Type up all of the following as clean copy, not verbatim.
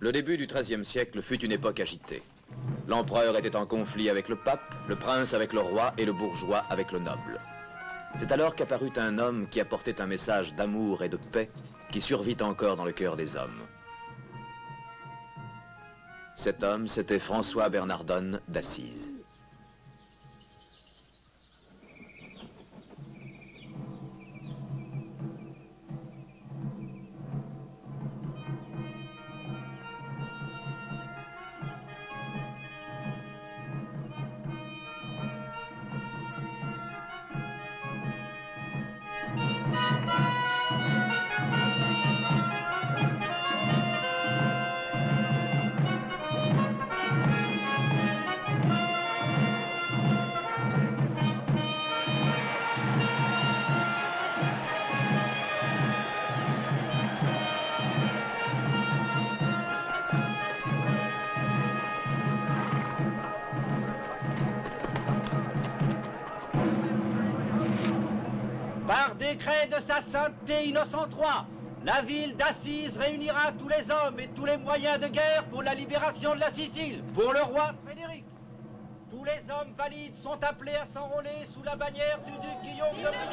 Le début du XIIIe siècle fut une époque agitée. L'empereur était en conflit avec le pape, le prince avec le roi et le bourgeois avec le noble. C'est alors qu'apparut un homme qui apportait un message d'amour et de paix qui survit encore dans le cœur des hommes. Cet homme, c'était François Bernardone d'Assise. Par décret de sa sainteté Innocent III, la ville d'Assise réunira tous les hommes et tous les moyens de guerre pour la libération de la Sicile, pour le roi Frédéric. Tous les hommes valides sont appelés à s'enrôler sous la bannière du duc Guillaume de Brienne.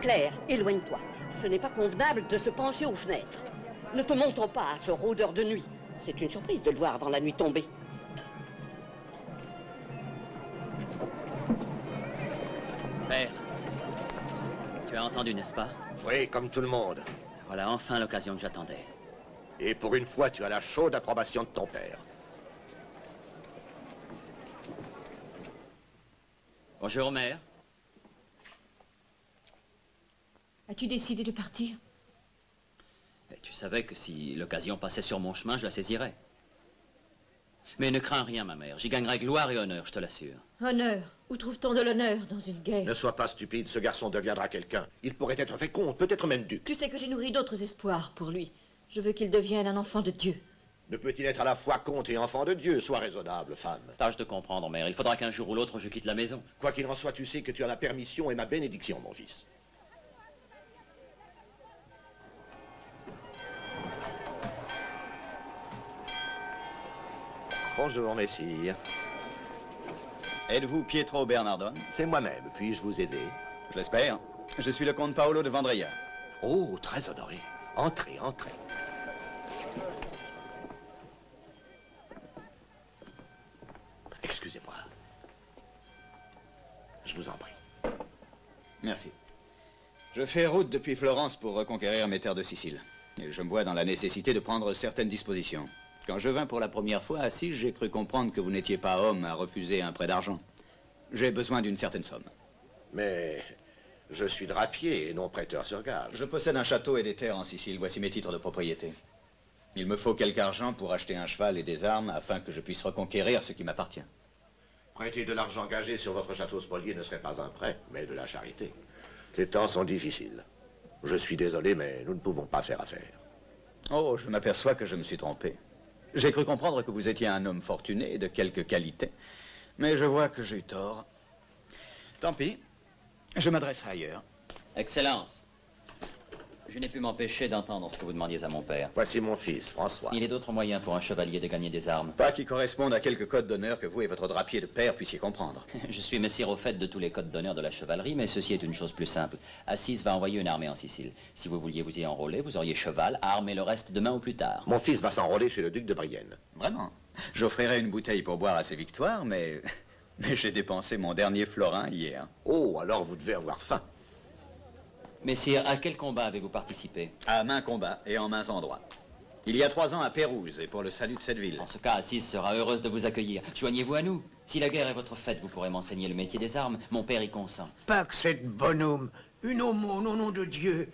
Claire, éloigne-toi. Ce n'est pas convenable de se pencher aux fenêtres. Ne te montre pas à ce rôdeur de nuit. C'est une surprise de le voir avant la nuit tombée. Père, tu as entendu, n'est-ce pas? Oui, comme tout le monde. Voilà enfin l'occasion que j'attendais. Et pour une fois, tu as la chaude approbation de ton père. Bonjour, mère. As-tu décidé de partir? Et tu savais que si l'occasion passait sur mon chemin, je la saisirais. Mais ne crains rien, ma mère. J'y gagnerai gloire et honneur, je te l'assure. Honneur? Où trouve-t-on de l'honneur dans une guerre? Ne sois pas stupide, ce garçon deviendra quelqu'un. Il pourrait être fait comte, peut-être même duc. Tu sais que j'ai nourri d'autres espoirs pour lui. Je veux qu'il devienne un enfant de Dieu. Ne peut-il être à la fois comte et enfant de Dieu? Sois raisonnable, femme. Tâche de comprendre, mère. Il faudra qu'un jour ou l'autre, je quitte la maison. Quoi qu'il en soit, tu sais que tu as la permission et ma bénédiction, mon fils. Bonjour, messire. Êtes-vous Pietro Bernardone? C'est moi-même. Puis-je vous aider? Je l'espère. Je suis le comte Paolo de Vendrea. Oh, très honoré. Entrez, entrez. Excusez-moi. Je vous en prie. Merci. Je fais route depuis Florence pour reconquérir mes terres de Sicile. Et je me vois dans la nécessité de prendre certaines dispositions. Quand je vins pour la première fois à Assise, j'ai cru comprendre que vous n'étiez pas homme à refuser un prêt d'argent. J'ai besoin d'une certaine somme. Mais je suis drapier et non prêteur sur gage. Je possède un château et des terres en Sicile. Voici mes titres de propriété. Il me faut quelque argent pour acheter un cheval et des armes afin que je puisse reconquérir ce qui m'appartient. Prêter de l'argent gagé sur votre château spolié ne serait pas un prêt, mais de la charité. Les temps sont difficiles. Je suis désolé, mais nous ne pouvons pas faire affaire. Oh, je m'aperçois que je me suis trompé. J'ai cru comprendre que vous étiez un homme fortuné, de quelques qualités. Mais je vois que j'ai eu tort. Tant pis. Je m'adresserai ailleurs. Excellence. Je n'ai pu m'empêcher d'entendre ce que vous demandiez à mon père. Voici mon fils, François. Il est d'autres moyens pour un chevalier de gagner des armes. Pas qui correspondent à quelques codes d'honneur que vous et votre drapier de père puissiez comprendre. Je suis messire au fait de tous les codes d'honneur de la chevalerie, mais ceci est une chose plus simple. Assise va envoyer une armée en Sicile. Si vous vouliez vous y enrôler, vous auriez cheval, armes et le reste demain ou plus tard. Mon fils va s'enrôler chez le duc de Brienne. Vraiment? J'offrirai une bouteille pour boire à ses victoires, mais j'ai dépensé mon dernier florin hier. Oh, alors vous devez avoir faim. Messire, à quel combat avez-vous participé? À maints combats et en maints endroits. Il y a 3 ans à Pérouse, et pour le salut de cette ville. En ce cas, Assise sera heureuse de vous accueillir. Joignez-vous à nous. Si la guerre est votre fête, vous pourrez m'enseigner le métier des armes. Mon père y consent. Pas que cette bonhomme. Une aumône, au nom de Dieu.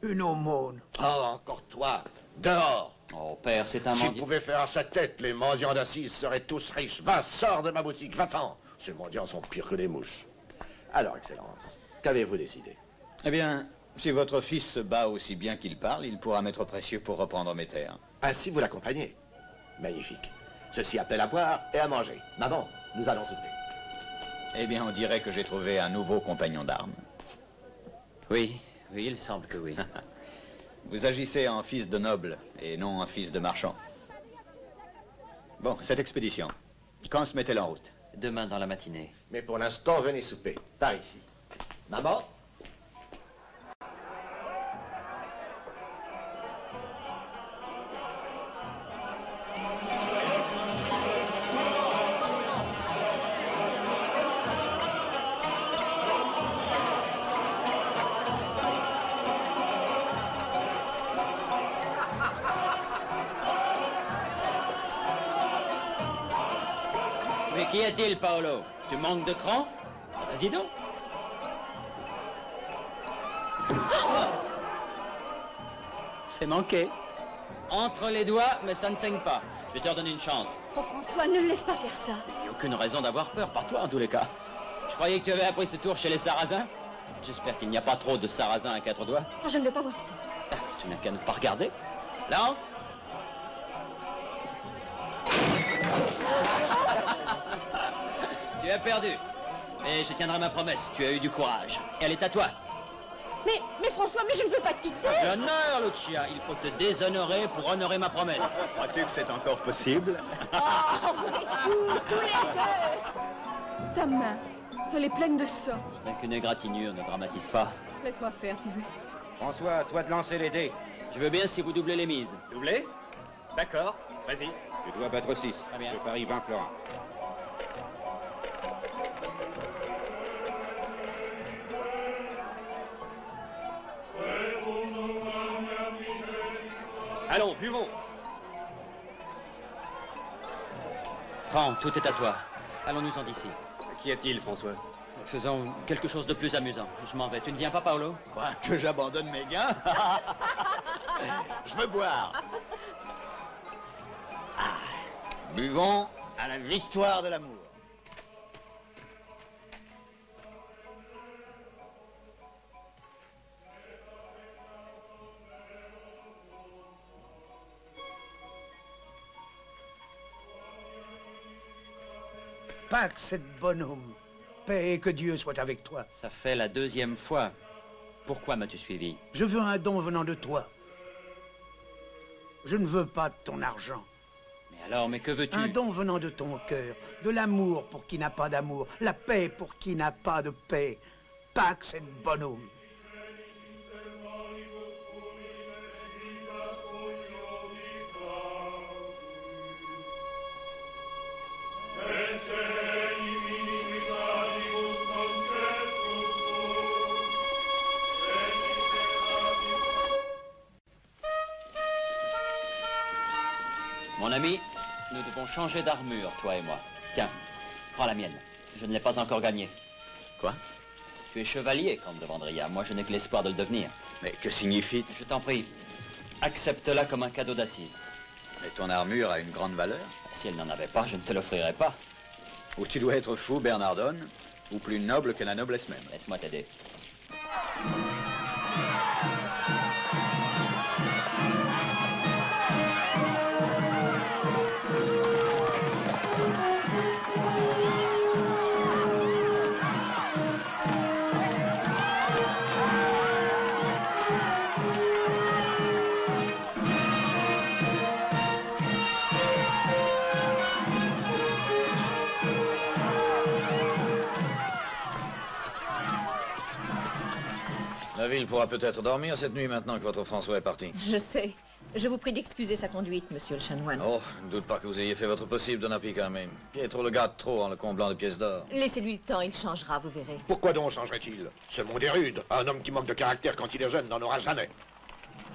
Une aumône. Oh, encore toi. Dehors. Oh, père, c'est un S'il mendiant. pouvait faire à sa tête, les mendiants d'Assise seraient tous riches. Va, sors de ma boutique, va-t'en. Ces mendiants sont pires que des mouches. Alors, Excellence, qu'avez-vous décidé? Eh bien, Si votre fils se bat aussi bien qu'il parle, il pourra m'être précieux pour reprendre mes terres. Ainsi vous l'accompagnez. Magnifique. Ceci appelle à boire et à manger. Maman, nous allons souper. Eh bien, on dirait que j'ai trouvé un nouveau compagnon d'armes. Oui, oui, il semble que oui. Vous agissez en fils de noble et non en fils de marchand. Bon, cette expédition, quand se met-elle en route? Demain dans la matinée. Mais pour l'instant, venez souper. Par ici. Maman? Mais qu'y a-t-il, Paolo? Tu manques de cran? Vas-y donc. C'est manqué. Entre les doigts, mais ça ne saigne pas. Je vais te redonner une chance. Oh, François, ne le laisse pas faire ça. Il n'y a aucune raison d'avoir peur, par toi en tous les cas. Je croyais que tu avais appris ce tour chez les Sarrasins. J'espère qu'il n'y a pas trop de Sarrasins à 4 doigts. Oh, je ne veux pas voir ça. Ah, tu n'as qu'à ne pas regarder. Lance. Tu as perdu. Mais je tiendrai ma promesse. Tu as eu du courage. Et elle est à toi. Mais François, mais je ne veux pas te quitter. L'honneur, Lucia. Il faut te déshonorer pour honorer ma promesse. Crois-tu que c'est encore possible? Oh, vous êtes fous, tous les deux. Ta main, elle est pleine de sang. Ce n'est qu'une égratignure, ne dramatise pas. Laisse-moi faire, tu veux. François, toi de lancer les dés. Je veux bien si vous doublez les mises. Doublé? D'accord, vas-y. Tu dois battre 6. Très bien. Je parie 20 florins. Allons, buvons. Prends, tout est à toi. Allons-nous-en d'ici. Qu'y a-t-il, François? Faisons quelque chose de plus amusant. Je m'en vais. Tu ne viens pas, Paolo? Quoi, que j'abandonne mes gains? Je veux boire. Ah, buvons à la victoire de l'amour. Pax et bonhomme. Paix et que Dieu soit avec toi. Ça fait la 2e fois. Pourquoi m'as-tu suivi? Je veux un don venant de toi. Je ne veux pas de ton argent. Mais alors, mais que veux-tu? Un don venant de ton cœur, de l'amour pour qui n'a pas d'amour, la paix pour qui n'a pas de paix. Pax et bonhomme. Mon ami, nous devons changer d'armure, toi et moi. Tiens, prends la mienne. Je ne l'ai pas encore gagnée. Quoi? Tu es chevalier, comte de Vendria. Moi, je n'ai que l'espoir de le devenir. Mais que signifie? Je t'en prie, accepte-la comme un cadeau d'assises. Mais ton armure a une grande valeur. Si elle n'en avait pas, je ne te l'offrirais pas. Ou tu dois être fou, Bernardone, ou plus noble que la noblesse même. Laisse-moi t'aider. La ville pourra peut-être dormir cette nuit maintenant que votre François est parti. Je sais. Je vous prie d'excuser sa conduite, monsieur le chanoine. Oh, je ne doute pas que vous ayez fait votre possible, Donna Picame. Pietro le gâte trop en le comblant de pièces d'or. Laissez-lui le temps, il changera, vous verrez. Pourquoi donc changerait-il? Ce monde est rude. Un homme qui manque de caractère quand il est jeune n'en aura jamais.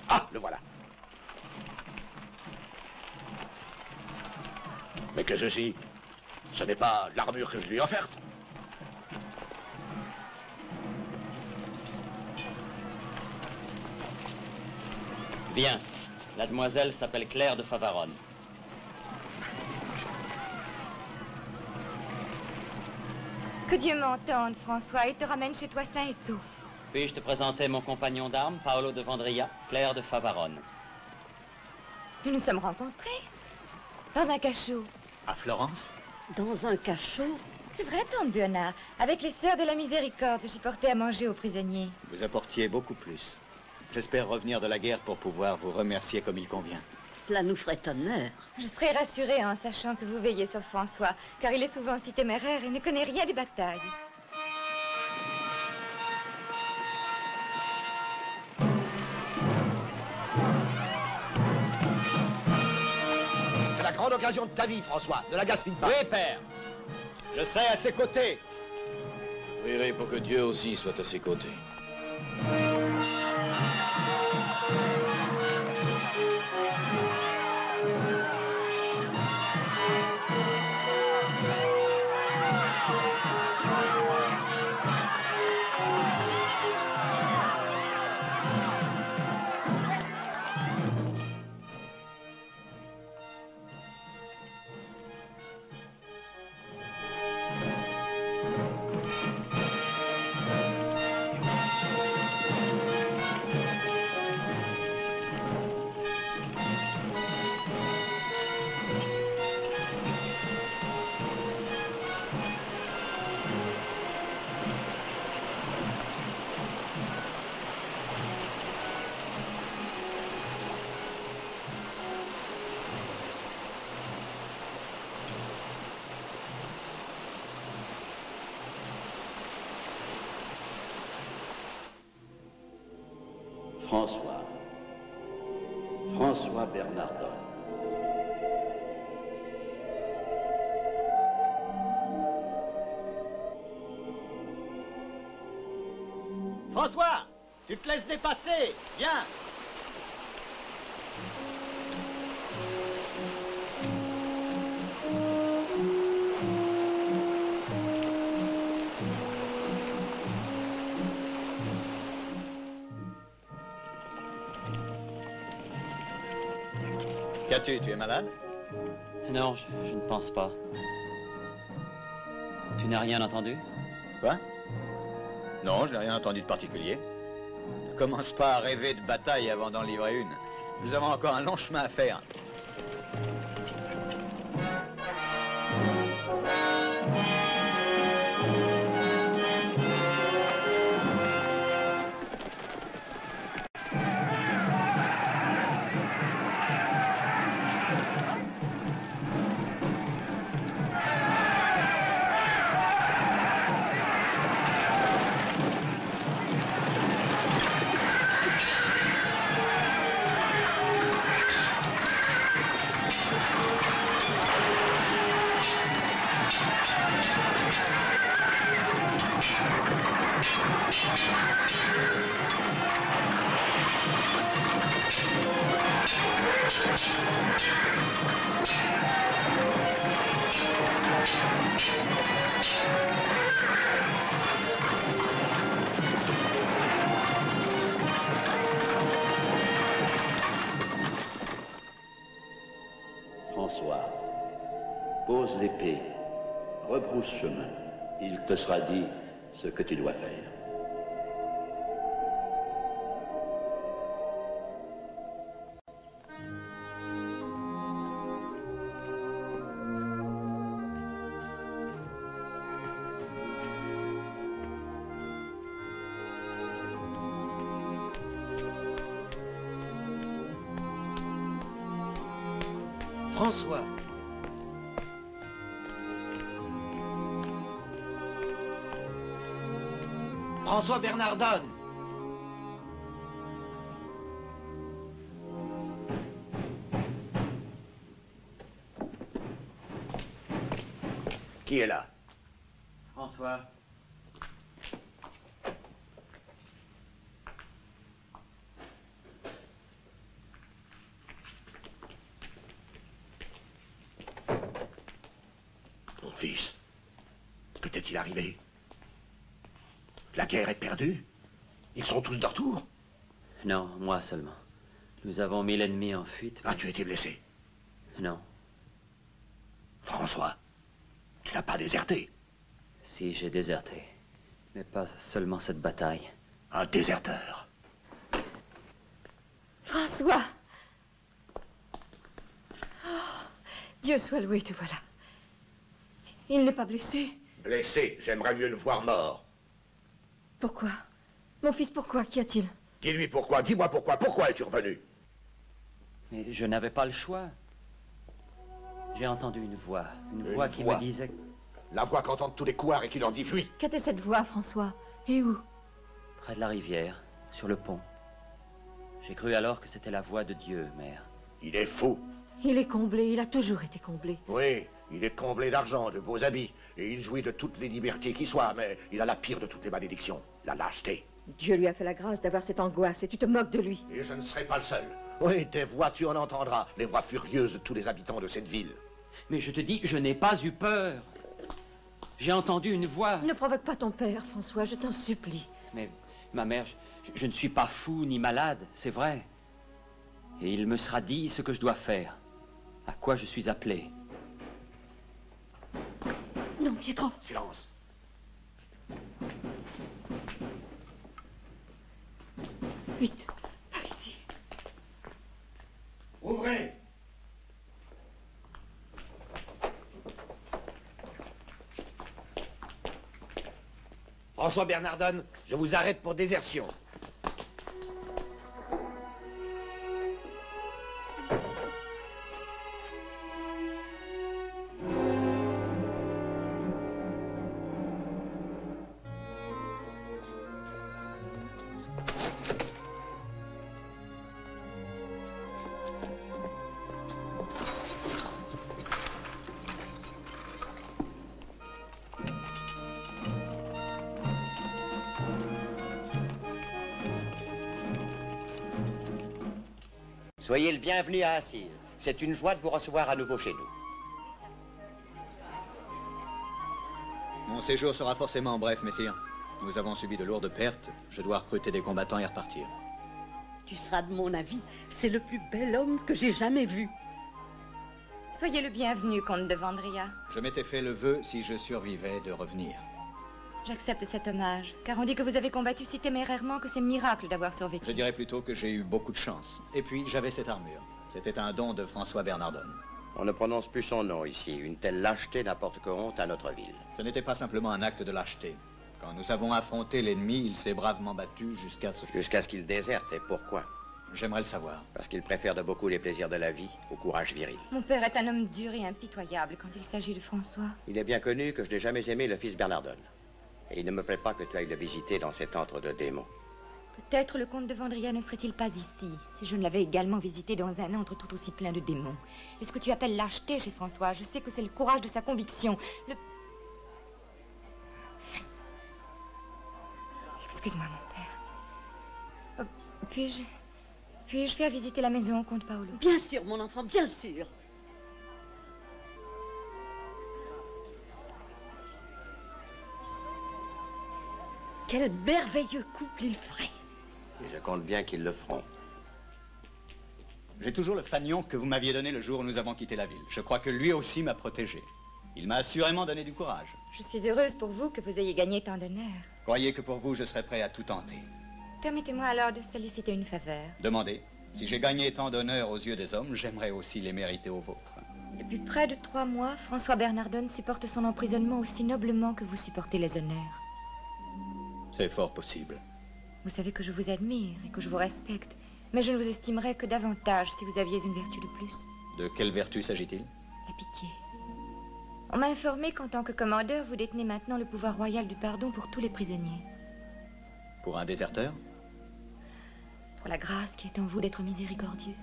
Ah, le voilà. Mais que ceci, ce n'est pas l'armure que je lui ai offerte. Bien. La demoiselle s'appelle Claire de Favarone. Que Dieu m'entende, François, et te ramène chez toi sain et sauf. Puis-je te présenter mon compagnon d'armes, Paolo de Vendria, clerc de Favarone. Nous nous sommes rencontrés dans un cachot. À Florence? Dans un cachot? C'est vrai, tante Buonard. Avec les sœurs de la Miséricorde, j'y portais à manger aux prisonniers. Vous apportiez beaucoup plus. J'espère revenir de la guerre pour pouvoir vous remercier comme il convient. Cela nous ferait honneur. Je serais rassurée en sachant que vous veillez sur François, car il est souvent si téméraire et ne connaît rien des batailles. C'est la grande occasion de ta vie, François. Ne la gaspille pas. Oui, père. Je serai à ses côtés. Prierai pour que Dieu aussi soit à ses côtés. François Bernardon. François, tu te laisses dépasser. Viens. Qu'as-tu? Tu es malade? Non, je ne pense pas. Tu n'as rien entendu? Quoi? Non, je n'ai rien entendu de particulier. Ne commence pas à rêver de bataille avant d'en livrer une. Nous avons encore un long chemin à faire. François, pose l'épée, rebrousse chemin. Il te sera dit ce que tu dois faire. François. François Bernardon. Qui est là? François. Mon fils, que t'est-il arrivé? La guerre est perdue? Ils sont tous de retour? Non, moi seulement. Nous avons mis l'ennemi en fuite. Mais... As-tu été blessé? Non. François, tu n'as pas déserté? Si, j'ai déserté. Mais pas seulement cette bataille. Un déserteur. François! Oh, Dieu soit loué, te voilà. Il n'est pas blessé. Blessé, j'aimerais mieux le voir mort. Pourquoi? Mon fils, pourquoi? Qu'y a-t-il? Dis-lui pourquoi, dis-moi pourquoi es-tu revenu? Mais je n'avais pas le choix. J'ai entendu une voix qui me disait... La voix qu'entendent tous les couards et qui leur dit fuis. Qu'était cette voix, François? Et où? Près de la rivière, sur le pont. J'ai cru alors que c'était la voix de Dieu, mère. Il est fou. Il est comblé, il a toujours été comblé. Oui, il est comblé d'argent, de beaux habits, et il jouit de toutes les libertés qui soient, mais il a la pire de toutes les malédictions, la lâcheté. Dieu lui a fait la grâce d'avoir cette angoisse et tu te moques de lui. Et je ne serai pas le seul. Oui, des voix, tu en entendras, les voix furieuses de tous les habitants de cette ville. Mais je te dis, je n'ai pas eu peur. J'ai entendu une voix. Ne provoque pas ton père, François, je t'en supplie. Mais, ma mère, je ne suis pas fou ni malade, c'est vrai. Et il me sera dit ce que je dois faire, à quoi je suis appelé. Non, Pietro. Silence. Vite, par ici. Ouvrez. François Bernardone, je vous arrête pour désertion. Soyez le bienvenu à Assise. C'est une joie de vous recevoir à nouveau chez nous. Mon séjour sera forcément bref, messire. Nous avons subi de lourdes pertes. Je dois recruter des combattants et repartir. Tu seras de mon avis. C'est le plus bel homme que j'ai jamais vu. Soyez le bienvenu, comte de Vendria. Je m'étais fait le vœu, si je survivais, de revenir. J'accepte cet hommage, car on dit que vous avez combattu si témérairement que c'est miracle d'avoir survécu. Je dirais plutôt que j'ai eu beaucoup de chance. Et puis, j'avais cette armure. C'était un don de François Bernardone. On ne prononce plus son nom ici. Une telle lâcheté n'apporte que honte à notre ville. Ce n'était pas simplement un acte de lâcheté. Quand nous avons affronté l'ennemi, il s'est bravement battu jusqu'à ce... Jusqu'à ce qu'il déserte, et pourquoi? J'aimerais le savoir. Parce qu'il préfère de beaucoup les plaisirs de la vie au courage viril. Mon père est un homme dur et impitoyable quand il s'agit de François. Il est bien connu que je n'ai jamais aimé le fils Bernardone. Et il ne me plaît pas que tu ailles le visiter dans cet antre de démons. Peut-être le comte de Vendria ne serait-il pas ici, si je ne l'avais également visité dans un antre tout aussi plein de démons. Et ce que tu appelles lâcheté chez François, je sais que c'est le courage de sa conviction. Excuse-moi, mon père. Puis-je faire visiter la maison au comte Paolo? Bien sûr, mon enfant, bien sûr. Quel merveilleux couple il ferait. Et je compte bien qu'ils le feront. J'ai toujours le fanion que vous m'aviez donné le jour où nous avons quitté la ville. Je crois que lui aussi m'a protégé. Il m'a assurément donné du courage. Je suis heureuse pour vous que vous ayez gagné tant d'honneur. Croyez que pour vous, je serais prêt à tout tenter. Permettez-moi alors de solliciter une faveur. Demandez. Si j'ai gagné tant d'honneur aux yeux des hommes, j'aimerais aussi les mériter aux vôtres. Depuis près de 3 mois, François Bernardone supporte son emprisonnement aussi noblement que vous supportez les honneurs. C'est fort possible. Vous savez que je vous admire et que je vous respecte, mais je ne vous estimerais que davantage si vous aviez une vertu de plus. De quelle vertu s'agit-il? La pitié. On m'a informé qu'en tant que commandeur, vous détenez maintenant le pouvoir royal du pardon pour tous les prisonniers. Pour un déserteur? Pour la grâce qui est en vous d'être miséricordieux.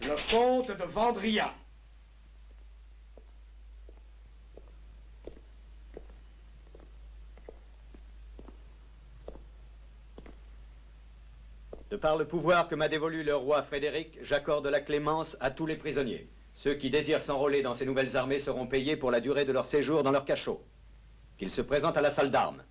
Le comte de Vendria. De par le pouvoir que m'a dévolu le roi Frédéric, j'accorde la clémence à tous les prisonniers. Ceux qui désirent s'enrôler dans ces nouvelles armées seront payés pour la durée de leur séjour dans leur cachot. Qu'ils se présentent à la salle d'armes.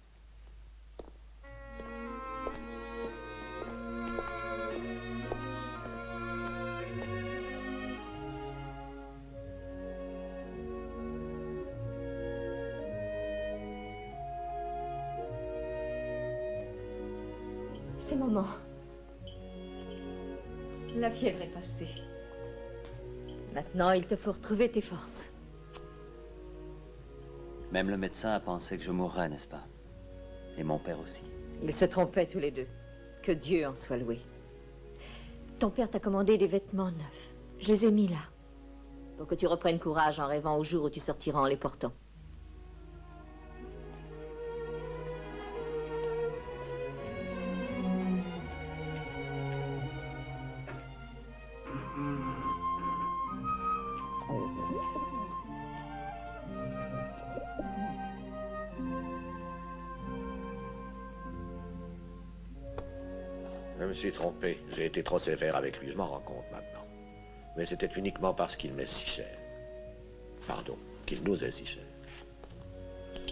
ces moments. La fièvre est passée. Maintenant, il te faut retrouver tes forces. Même le médecin a pensé que je mourrais, n'est-ce pas? Et mon père aussi. Ils se trompaient tous les deux. Que Dieu en soit loué. Ton père t'a commandé des vêtements neufs. Je les ai mis là. Pour que tu reprennes courage en rêvant au jour où tu sortiras en les portant. Je me suis trompé. J'ai été trop sévère avec lui, je m'en rends compte maintenant. Mais c'était uniquement parce qu'il m'est si cher. Pardon, qu'il nous est si cher.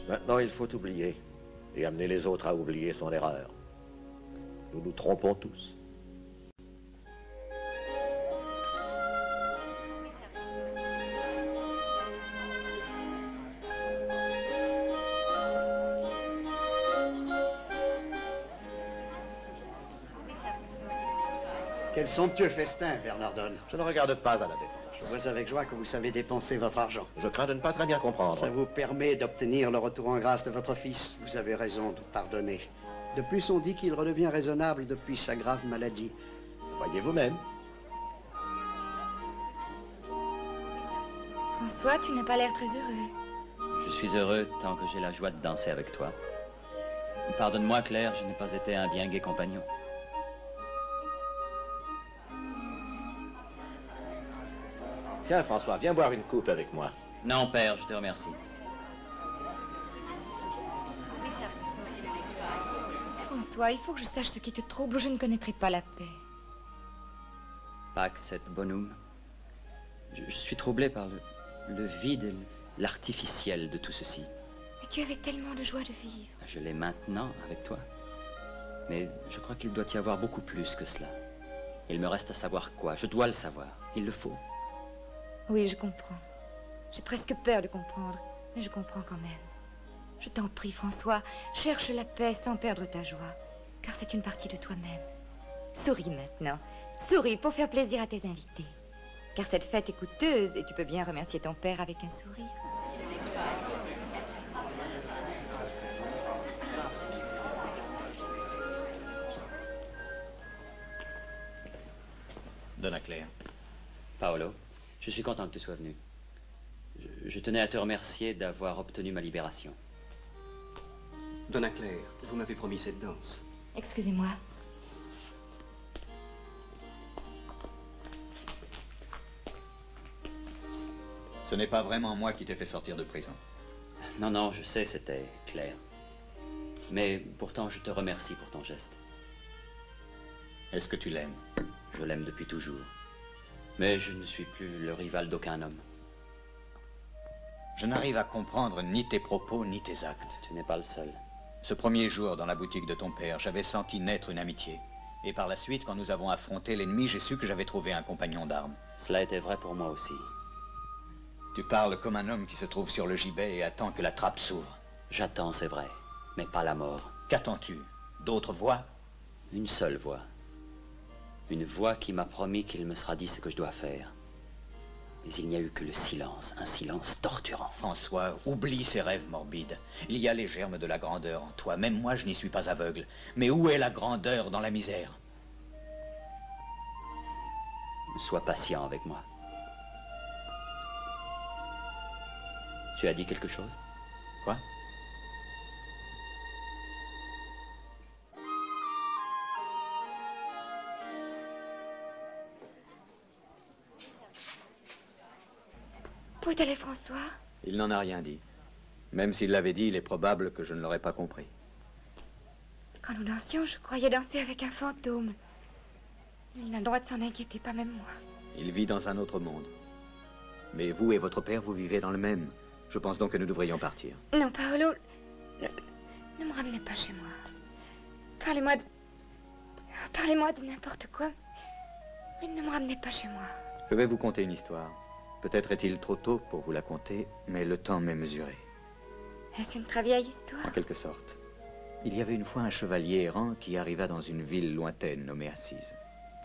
Maintenant, il faut oublier. Et amener les autres à oublier son erreur. Nous nous trompons tous. Quel somptueux festin, Bernardone. Je ne regarde pas à la dépense. Je vois avec joie que vous savez dépenser votre argent. Je crains de ne pas très bien comprendre. Ça vous permet d'obtenir le retour en grâce de votre fils. Vous avez raison de pardonner. De plus, on dit qu'il redevient raisonnable depuis sa grave maladie. Voyez vous-même. François, tu n'as pas l'air très heureux. Je suis heureux tant que j'ai la joie de danser avec toi. Pardonne-moi, Claire, je n'ai pas été un bien gai compagnon. Tiens, François, viens boire une coupe avec moi. Non, père, je te remercie. François, il faut que je sache ce qui te trouble ou je ne connaîtrai pas la paix. Pax et bonum. Je suis troublé par le vide et l'artificiel de tout ceci. Mais tu avais tellement de joie de vivre. Je l'ai maintenant avec toi. Mais je crois qu'il doit y avoir beaucoup plus que cela. Il me reste à savoir quoi. Je dois le savoir. Il le faut. Oui, je comprends. J'ai presque peur de comprendre, mais je comprends quand même. Je t'en prie, François, cherche la paix sans perdre ta joie, car c'est une partie de toi-même. Souris maintenant. Souris pour faire plaisir à tes invités. Car cette fête est coûteuse et tu peux bien remercier ton père avec un sourire. Donna Claire. Paolo, je suis content que tu sois venu. Je tenais à te remercier d'avoir obtenu ma libération. Donna Claire, vous m'avez promis cette danse. Excusez-moi. Ce n'est pas vraiment moi qui t'ai fait sortir de prison. Non, non, je sais, c'était Claire. Mais pourtant, je te remercie pour ton geste. Est-ce que tu l'aimes? Je l'aime depuis toujours. Mais je ne suis plus le rival d'aucun homme. Je n'arrive à comprendre ni tes propos, ni tes actes. Tu n'es pas le seul. Ce premier jour dans la boutique de ton père, j'avais senti naître une amitié. Et par la suite, quand nous avons affronté l'ennemi, j'ai su que j'avais trouvé un compagnon d'armes. Cela était vrai pour moi aussi. Tu parles comme un homme qui se trouve sur le gibet et attend que la trappe s'ouvre. J'attends, c'est vrai, mais pas la mort. Qu'attends-tu? D'autres voix? Une seule voix. Une voix qui m'a promis qu'il me sera dit ce que je dois faire. Mais il n'y a eu que le silence, un silence torturant. François, oublie ces rêves morbides. Il y a les germes de la grandeur en toi. Même moi, je n'y suis pas aveugle. Mais où est la grandeur dans la misère? Sois patient avec moi. Tu as dit quelque chose? Quoi? Où est allé François? Il n'en a rien dit. Même s'il l'avait dit, il est probable que je ne l'aurais pas compris. Quand nous dansions, je croyais danser avec un fantôme. Il n'a le droit de s'en inquiéter, pas même moi. Il vit dans un autre monde. Mais vous et votre père, vous vivez dans le même. Je pense donc que nous devrions partir. Non, Paolo, ne me ramenez pas chez moi. Parlez-moi de n'importe quoi. Mais ne me ramenez pas chez moi. Je vais vous conter une histoire. Peut-être est-il trop tôt pour vous la conter, mais le temps m'est mesuré. Est-ce une très vieille histoire? En quelque sorte. Il y avait une fois un chevalier errant qui arriva dans une ville lointaine nommée Assise.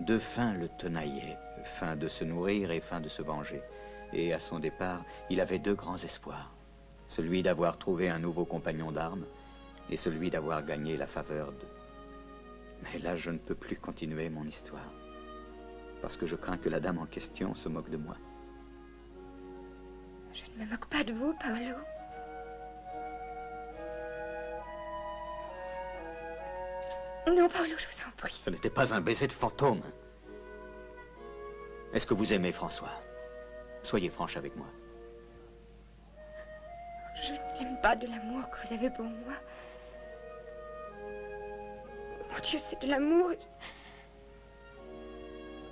Deux fins le tenaillaient, faim de se nourrir et faim de se venger. Et à son départ, il avait deux grands espoirs. Celui d'avoir trouvé un nouveau compagnon d'armes et celui d'avoir gagné la faveur de... Mais là, je ne peux plus continuer mon histoire. Parce que je crains que la dame en question se moque de moi. Je ne me moque pas de vous, Paolo. Non, Paolo, je vous en prie. Ce n'était pas un baiser de fantôme. Est-ce que vous aimez François? Soyez franche avec moi. Je n'aime pas de l'amour que vous avez pour moi. Mon Dieu, c'est de l'amour.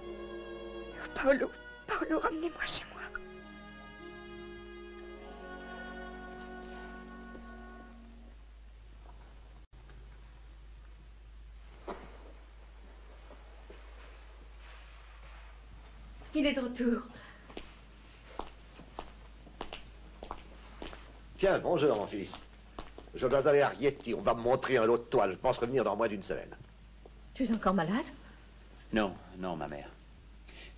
Oh, Paolo, Paolo, ramenez-moi chez moi. Il est de retour. Tiens, bonjour, mon fils. Je dois aller à Rieti. On va me montrer un lot de toile. Je pense revenir dans moins d'une semaine. Tu es encore malade? Non, non, ma mère.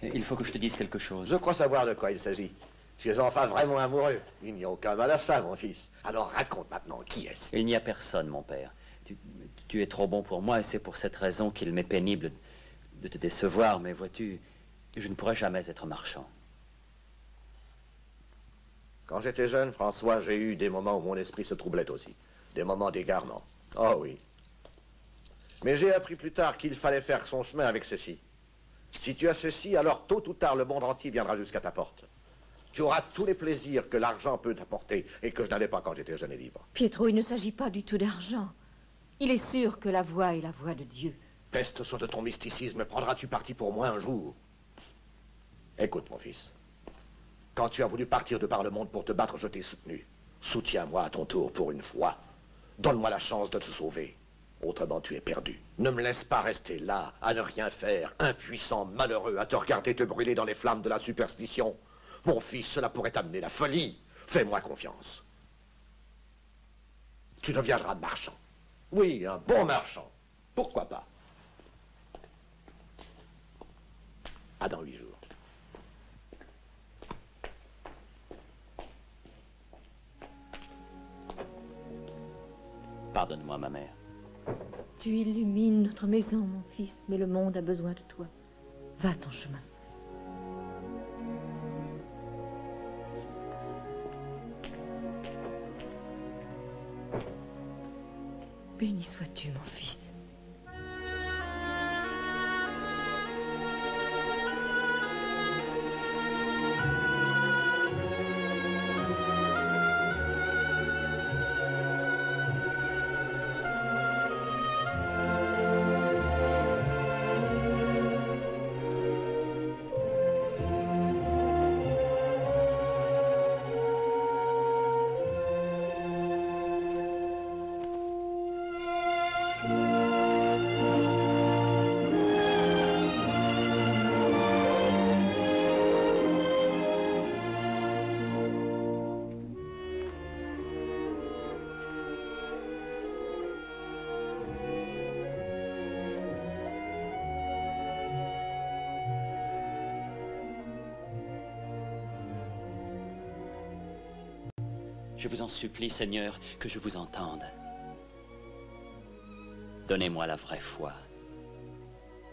Il faut que je te dise quelque chose. Je crois savoir de quoi il s'agit. Tu es enfin vraiment amoureux. Il n'y a aucun mal à ça, mon fils. Alors raconte maintenant, qui est-ce? Il n'y a personne, mon père. Tu es trop bon pour moi et c'est pour cette raison qu'il m'est pénible de te décevoir. Mais vois-tu, je ne pourrai jamais être marchand. Quand j'étais jeune, François, j'ai eu des moments où mon esprit se troublait aussi. Des moments d'égarement. Oh oui. Mais j'ai appris plus tard qu'il fallait faire son chemin avec ceci. Si tu as ceci, alors tôt ou tard, le monde entier viendra jusqu'à ta porte. Tu auras tous les plaisirs que l'argent peut t'apporter et que je n'avais pas quand j'étais jeune et libre. Pietro, il ne s'agit pas du tout d'argent. Il est sûr que la voix est la voix de Dieu. Peste soit de ton mysticisme, prendras-tu parti pour moi un jour? Écoute, mon fils. Quand tu as voulu partir de par le monde pour te battre, je t'ai soutenu. Soutiens-moi à ton tour pour une fois. Donne-moi la chance de te sauver. Autrement, tu es perdu. Ne me laisse pas rester là, à ne rien faire, impuissant, malheureux, à te regarder te brûler dans les flammes de la superstition. Mon fils, cela pourrait t'amener la folie. Fais-moi confiance. Tu deviendras marchand. Oui, un bon marchand. Pourquoi pas? À dans 8 jours. Pardonne-moi, ma mère. Tu illumines notre maison, mon fils, mais le monde a besoin de toi. Va ton chemin. Béni sois-tu, mon fils. Je vous en supplie, Seigneur, que je vous entende. Donnez-moi la vraie foi,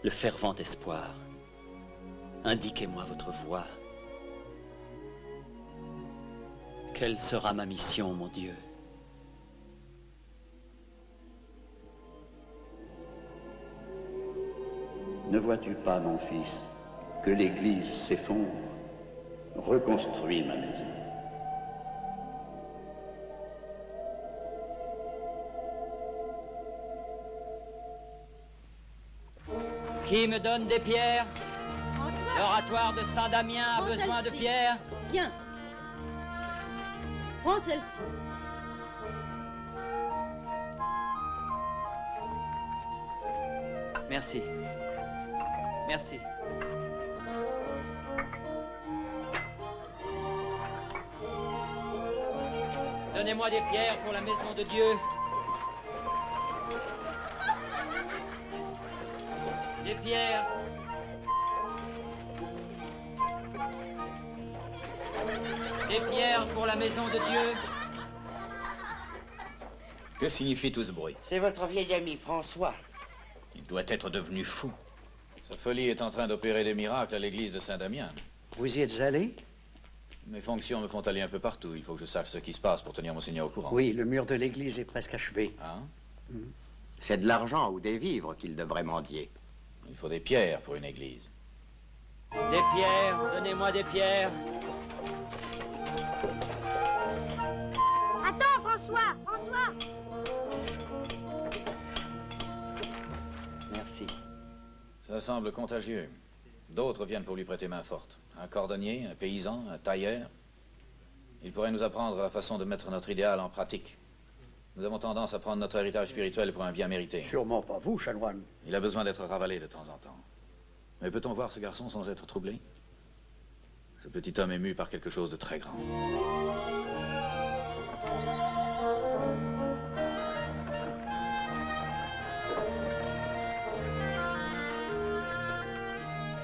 le fervent espoir. Indiquez-moi votre voie. Quelle sera ma mission, mon Dieu? Ne vois-tu pas, mon fils, que l'église s'effondre? Reconstruis ma maison. Qui me donne des pierres? L'oratoire de Saint-Damien a besoin de pierres? Tiens. Prends celle-ci. Merci. Merci. Donnez-moi des pierres pour la maison de Dieu. Des pierres. Des pierres pour la maison de Dieu. Que signifie tout ce bruit? C'est votre vieil ami, François. Il doit être devenu fou. Sa folie est en train d'opérer des miracles à l'église de Saint-Damien. Vous y êtes allé? Mes fonctions me font aller un peu partout. Il faut que je sache ce qui se passe pour tenir Monseigneur au courant. Oui, le mur de l'église est presque achevé. Hein? C'est de l'argent ou des vivres qu'il devrait mendier. Il faut des pierres pour une église. Des pierres, donnez-moi des pierres. Attends, François! François! Merci. Ça semble contagieux. D'autres viennent pour lui prêter main forte. Un cordonnier, un paysan, un tailleur. Il pourrait nous apprendre la façon de mettre notre idéal en pratique. Nous avons tendance à prendre notre héritage spirituel pour un bien mérité. Sûrement pas vous, chanoine. Il a besoin d'être ravalé de temps en temps. Mais peut-on voir ce garçon sans être troublé? Ce petit homme est mu par quelque chose de très grand.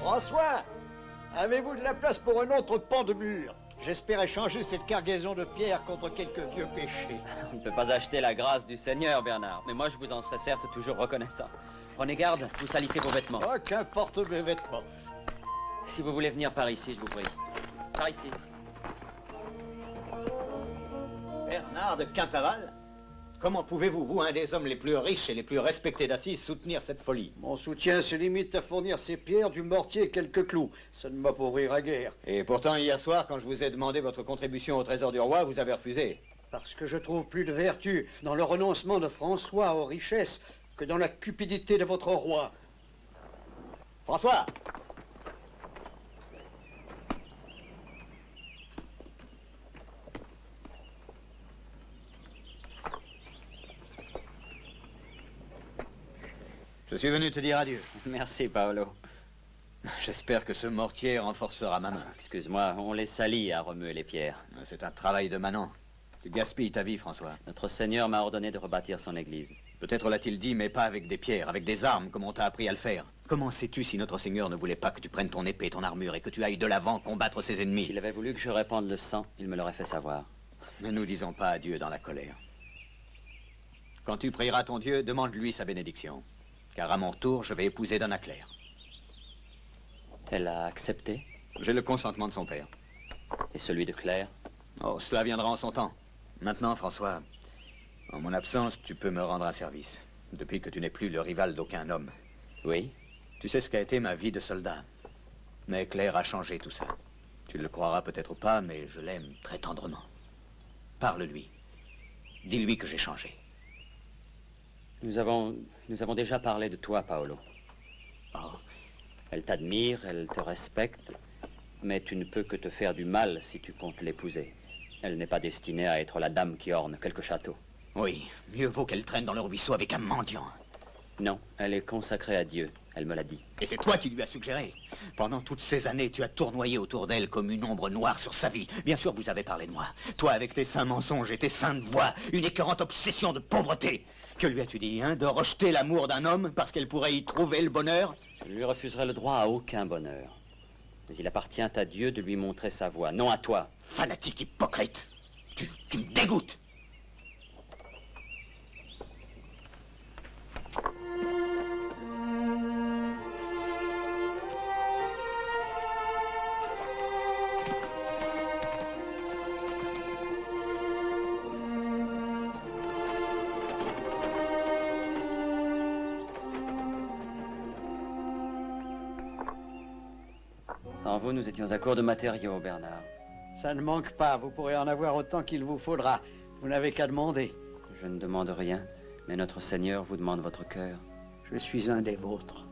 François, avez-vous de la place pour un autre pan de mur? J'espère échanger cette cargaison de pierres contre quelques vieux péchés. On ne peut pas acheter la grâce du Seigneur, Bernard. Mais moi, je vous en serais certes toujours reconnaissant. Prenez garde, vous salissez vos vêtements. Oh, qu'importe mes vêtements. Si vous voulez venir par ici, je vous prie. Par ici. Bernard de Quintaval? Comment pouvez-vous, vous, un des hommes les plus riches et les plus respectés d'Assise, soutenir cette folie? Mon soutien se limite à fournir ces pierres, du mortier et quelques clous. Ça ne m'appauvrirait guère. Et pourtant, hier soir, quand je vous ai demandé votre contribution au trésor du roi, vous avez refusé. Parce que je trouve plus de vertu dans le renoncement de François aux richesses que dans la cupidité de votre roi. François! Je suis venu te dire adieu. Merci, Paolo. J'espère que ce mortier renforcera ma main. Excuse-moi, on les salit à remuer les pierres. C'est un travail de manant. Tu gaspilles ta vie, François. Notre Seigneur m'a ordonné de rebâtir son église. Peut-être l'a-t-il dit, mais pas avec des pierres, avec des armes, comme on t'a appris à le faire. Comment sais-tu si notre Seigneur ne voulait pas que tu prennes ton épée, ton armure, et que tu ailles de l'avant combattre ses ennemis? S'il avait voulu que je répande le sang, il me l'aurait fait savoir. Ne nous disons pas adieu dans la colère. Quand tu prieras ton Dieu, demande-lui sa bénédiction. Car à mon tour, je vais épouser Donna Claire. Elle a accepté? J'ai le consentement de son père. Et celui de Claire? Oh, cela viendra en son temps. Maintenant, François, en mon absence, tu peux me rendre un service. Depuis que tu n'es plus le rival d'aucun homme. Oui? Tu sais ce qu'a été ma vie de soldat. Mais Claire a changé tout ça. Tu ne le croiras peut-être pas, mais je l'aime très tendrement. Parle-lui. Dis-lui que j'ai changé. Nous avons déjà parlé de toi, Paolo. Oh. Elle t'admire, elle te respecte, mais tu ne peux que te faire du mal si tu comptes l'épouser. Elle n'est pas destinée à être la dame qui orne quelque château. Oui, mieux vaut qu'elle traîne dans le ruisseau avec un mendiant. Non, elle est consacrée à Dieu, elle me l'a dit. Et c'est toi qui lui as suggéré. Pendant toutes ces années, tu as tournoyé autour d'elle comme une ombre noire sur sa vie. Bien sûr, vous avez parlé de moi. Toi, avec tes saints mensonges et tes saintes voix, une écœurante obsession de pauvreté. Que lui as-tu dit, hein? De rejeter l'amour d'un homme parce qu'elle pourrait y trouver le bonheur? Je lui refuserai le droit à aucun bonheur. Mais il appartient à Dieu de lui montrer sa voie, non à toi. Fanatique hypocrite. Tu me dégoûtes. Sans vous, nous étions à court de matériaux, Bernard. Ça ne manque pas, vous pourrez en avoir autant qu'il vous faudra. Vous n'avez qu'à demander. Je ne demande rien, mais notre Seigneur vous demande votre cœur. Je suis un des vôtres.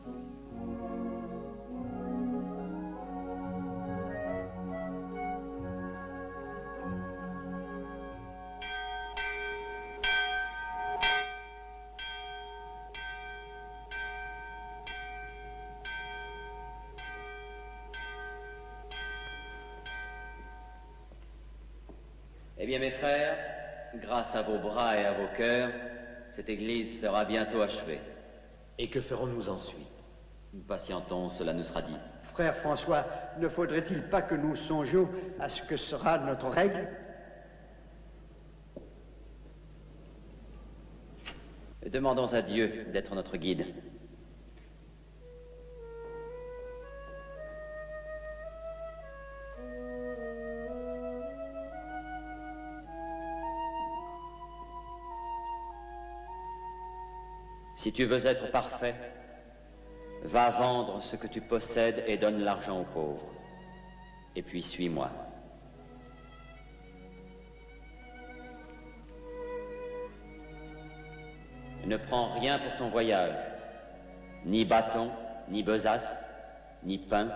Eh bien, mes frères, grâce à vos bras et à vos cœurs, cette église sera bientôt achevée. Et que ferons-nous ensuite? Patientons, cela nous sera dit. Frère François, ne faudrait-il pas que nous songions à ce que sera notre règle? Demandons à Dieu d'être notre guide. Si tu veux être parfait, va vendre ce que tu possèdes et donne l'argent aux pauvres. Et puis suis-moi. Ne prends rien pour ton voyage, ni bâton, ni besace, ni pain,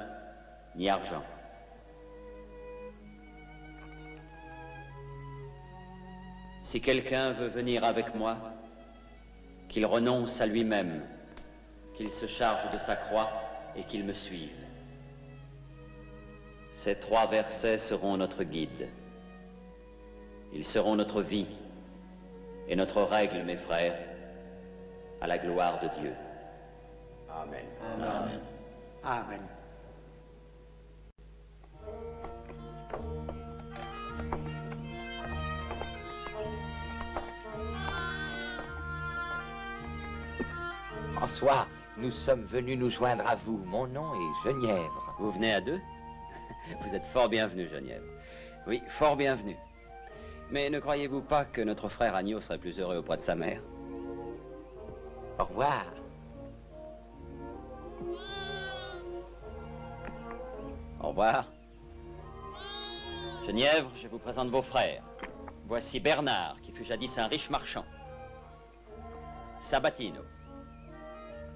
ni argent. Si quelqu'un veut venir avec moi, qu'il renonce à lui-même, qu'il se charge de sa croix et qu'il me suive. Ces 3 versets seront notre guide. Ils seront notre vie et notre règle, mes frères, à la gloire de Dieu. Amen. Amen. Amen. François, nous sommes venus nous joindre à vous. Mon nom est Genièvre. Vous venez à 2? Vous êtes fort bienvenu, Genièvre. Oui, fort bienvenu. Mais ne croyez-vous pas que notre frère Agneau serait plus heureux auprès de sa mère? Au revoir. Au revoir. Genièvre, je vous présente vos frères. Voici Bernard, qui fut jadis un riche marchand. Sabatino,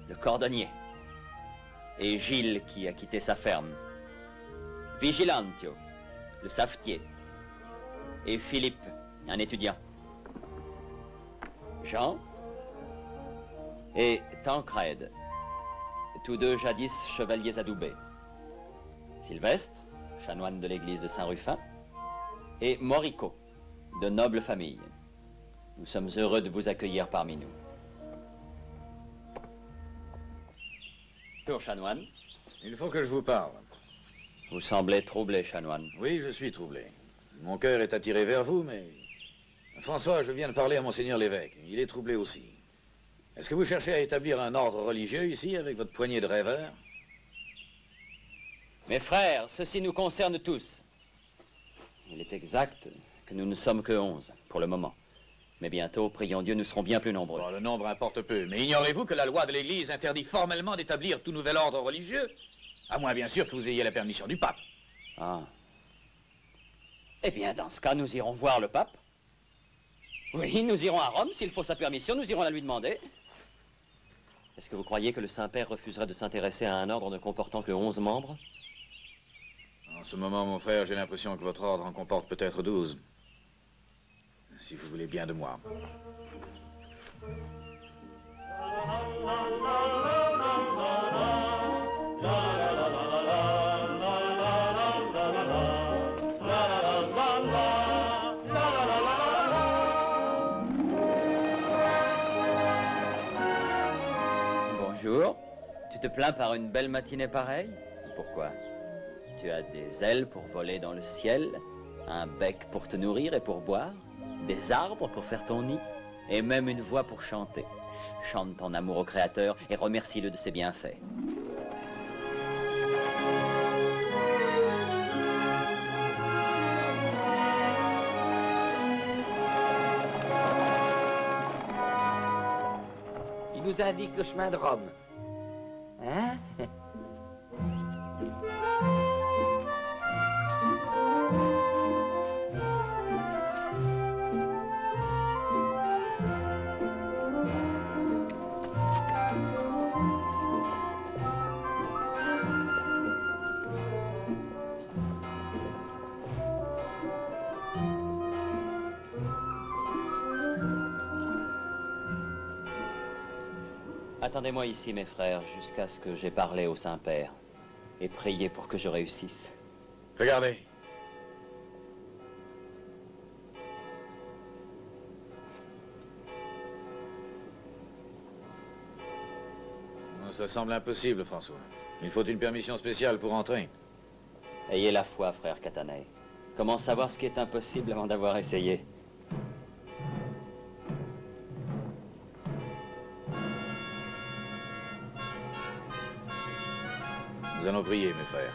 le cordonnier. Et Gilles, qui a quitté sa ferme. Vigilantio, le savetier. Et Philippe, un étudiant. Jean et Tancrède, tous 2 jadis chevaliers adoubés. Sylvestre, chanoine de l'église de Saint-Rufin, et Morico, de noble famille. Nous sommes heureux de vous accueillir parmi nous. Bonjour, chanoine. Il faut que je vous parle. Vous semblez troublé, chanoine. Oui, je suis troublé. Mon cœur est attiré vers vous, mais... François, je viens de parler à Monseigneur l'évêque. Il est troublé aussi. Est-ce que vous cherchez à établir un ordre religieux ici, avec votre poignée de rêveurs? Mes frères, ceci nous concerne tous. Il est exact que nous ne sommes que 11, pour le moment. Mais bientôt, prions Dieu, nous serons bien plus nombreux. Bon, le nombre importe peu. Mais ignorez-vous que la loi de l'Église interdit formellement d'établir tout nouvel ordre religieux? À moins, bien sûr, que vous ayez la permission du pape. Ah. Eh bien, dans ce cas, nous irons voir le pape. Oui, nous irons à Rome. S'il faut sa permission, nous irons la lui demander. Est-ce que vous croyez que le Saint-Père refuserait de s'intéresser à un ordre ne comportant que 11 membres? En ce moment, mon frère, j'ai l'impression que votre ordre en comporte peut-être 12. Si vous voulez bien de moi. Bonjour. Tu te plains par une belle matinée pareille? Pourquoi? Tu as des ailes pour voler dans le ciel, un bec pour te nourrir et pour boire, des arbres pour faire ton nid, et même une voix pour chanter. Chante ton amour au Créateur et remercie-le de ses bienfaits. Il nous indique le chemin de Rome. Hein? Attendez-moi ici, mes frères, jusqu'à ce que j'aie parlé au Saint-Père, et priez pour que je réussisse. Regardez. ça semble impossible, François. Il faut une permission spéciale pour entrer. Ayez la foi, frère Catanei. Comment savoir ce qui est impossible avant d'avoir essayé? Nous allons prier, mes frères.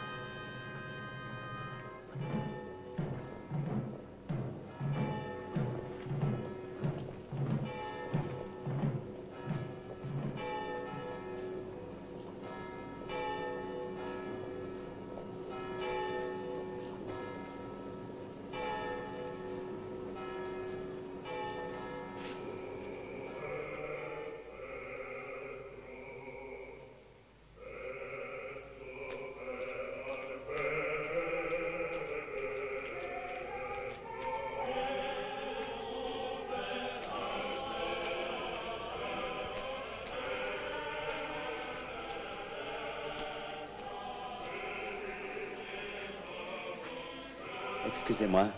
Excusez-moi.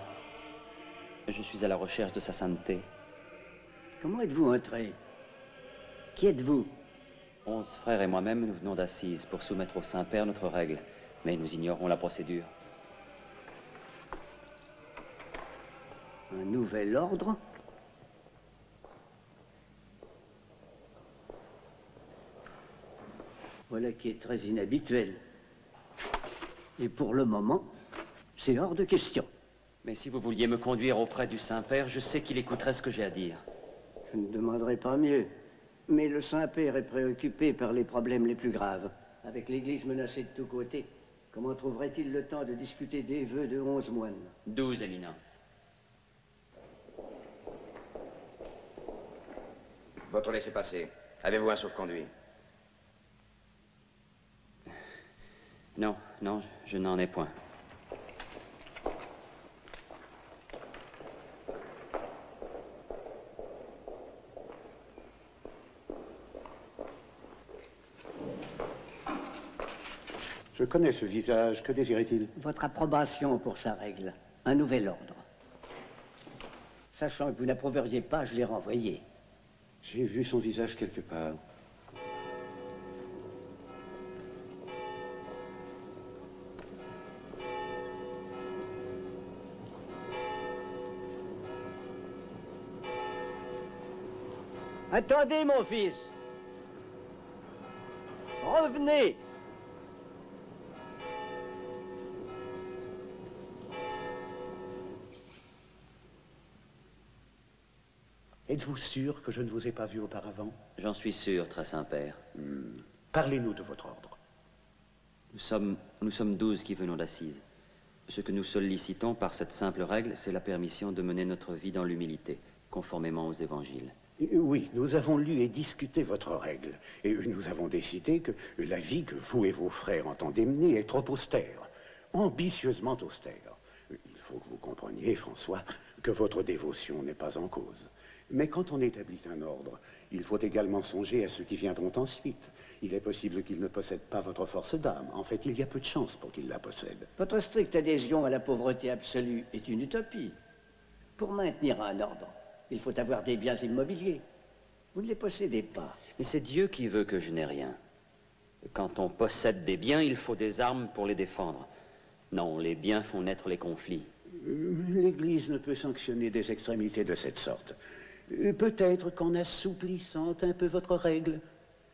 Je suis à la recherche de sa sainteté. Comment êtes-vous entré? Qui êtes-vous? 11 frères et moi-même, nous venons d'Assise pour soumettre au Saint-Père notre règle, mais nous ignorons la procédure. Un nouvel ordre? Voilà qui est très inhabituel. Et pour le moment, c'est hors de question. Mais si vous vouliez me conduire auprès du Saint-Père, je sais qu'il écouterait ce que j'ai à dire. Je ne demanderai pas mieux. Mais le Saint-Père est préoccupé par les problèmes les plus graves. Avec l'Église menacée de tous côtés, comment trouverait-il le temps de discuter des vœux de 11 moines? 12, Éminence. Votre laissez-passer. Avez-vous un sauf-conduit? Non, non, je n'en ai point. Je connais ce visage. Que désirait-il? Votre approbation pour sa règle. Un nouvel ordre. Sachant que vous n'approuveriez pas, je l'ai renvoyé. J'ai vu son visage quelque part. Attendez, mon fils. Revenez. Êtes-vous sûr que je ne vous ai pas vu auparavant? J'en suis sûr, très Saint-Père. Parlez-nous de votre ordre. Nous sommes 12 qui venons d'Assise. Ce que nous sollicitons par cette simple règle, c'est la permission de mener notre vie dans l'humilité, conformément aux évangiles. Oui, nous avons lu et discuté votre règle. Et nous avons décidé que la vie que vous et vos frères entendez mener est trop austère, ambitieusement austère. Il faut que vous compreniez, François, que votre dévotion n'est pas en cause. Mais quand on établit un ordre, il faut également songer à ceux qui viendront ensuite. Il est possible qu'ils ne possèdent pas votre force d'âme. En fait, il y a peu de chances pour qu'ils la possèdent. Votre stricte adhésion à la pauvreté absolue est une utopie. Pour maintenir un ordre, il faut avoir des biens immobiliers. Vous ne les possédez pas. Mais c'est Dieu qui veut que je n'ai rien. Quand on possède des biens, il faut des armes pour les défendre. Non, les biens font naître les conflits. L'Église ne peut sanctionner des extrémités de cette sorte. Peut-être qu'en assouplissant un peu votre règle.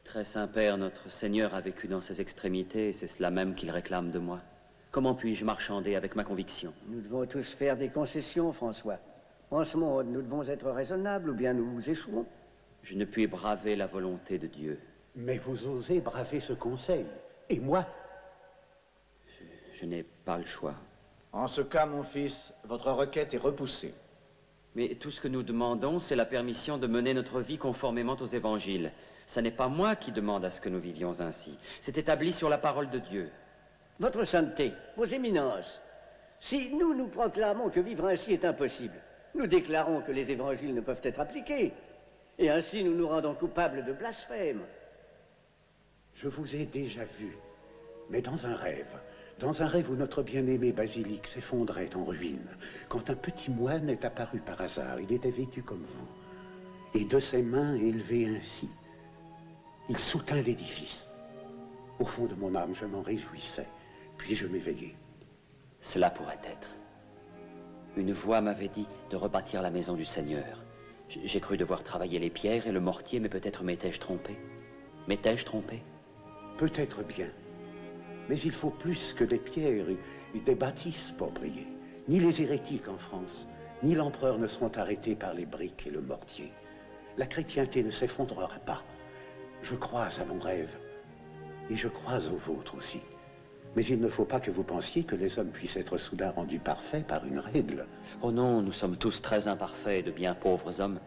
Très Saint-Père, notre Seigneur a vécu dans ces extrémités et c'est cela même qu'il réclame de moi. Comment puis-je marchander avec ma conviction? Nous devons tous faire des concessions, François. En ce monde, nous devons être raisonnables ou bien nous échouons. Je ne puis braver la volonté de Dieu. Mais vous osez braver ce conseil. Et moi? Je n'ai pas le choix. En ce cas, mon fils, votre requête est repoussée. Mais tout ce que nous demandons, c'est la permission de mener notre vie conformément aux évangiles. Ce n'est pas moi qui demande à ce que nous vivions ainsi. C'est établi sur la parole de Dieu. Votre sainteté, vos éminences, si nous proclamons que vivre ainsi est impossible, nous déclarons que les évangiles ne peuvent être appliqués. Et ainsi nous nous rendons coupables de blasphème. Je vous ai déjà vu, mais dans un rêve. Dans un rêve où notre bien-aimé basilic s'effondrait en ruine, quand un petit moine est apparu par hasard. Il était vêtu comme vous. Et de ses mains élevées ainsi, il soutint l'édifice. Au fond de mon âme, je m'en réjouissais. Puis je m'éveillai. Cela pourrait être. Une voix m'avait dit de rebâtir la maison du Seigneur. J'ai cru devoir travailler les pierres et le mortier, mais peut-être m'étais-je trompé. M'étais-je trompé? Peut-être bien. Mais il faut plus que des pierres et des bâtisses pour briller. Ni les hérétiques en France, ni l'empereur ne seront arrêtés par les briques et le mortier. La chrétienté ne s'effondrera pas. Je crois à mon rêve. Et je crois au vôtre aussi. Mais il ne faut pas que vous pensiez que les hommes puissent être soudain rendus parfaits par une règle. Oh non, nous sommes tous très imparfaits et de bien pauvres hommes.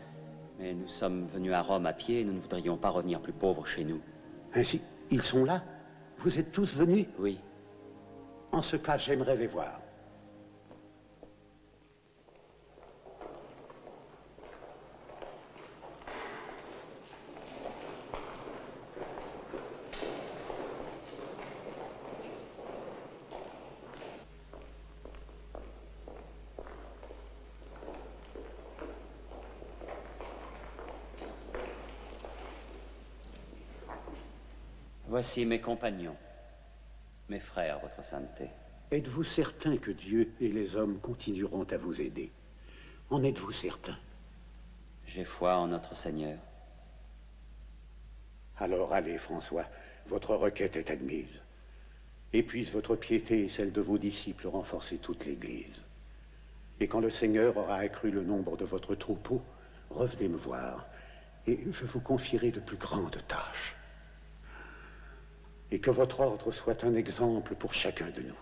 Mais nous sommes venus à Rome à pied et nous ne voudrions pas revenir plus pauvres chez nous. Ainsi, ils sont là? Vous êtes tous venus? Oui. En ce cas, j'aimerais les voir. Voici mes compagnons, mes frères, votre sainteté. Êtes-vous certain que Dieu et les hommes continueront à vous aider? En êtes-vous certain? J'ai foi en notre Seigneur. Alors allez, François, votre requête est admise. Et puisse votre piété et celle de vos disciples renforcer toute l'Église. Et quand le Seigneur aura accru le nombre de votre troupeau, revenez me voir, et je vous confierai de plus grandes tâches. Et que votre ordre soit un exemple pour chacun de nous.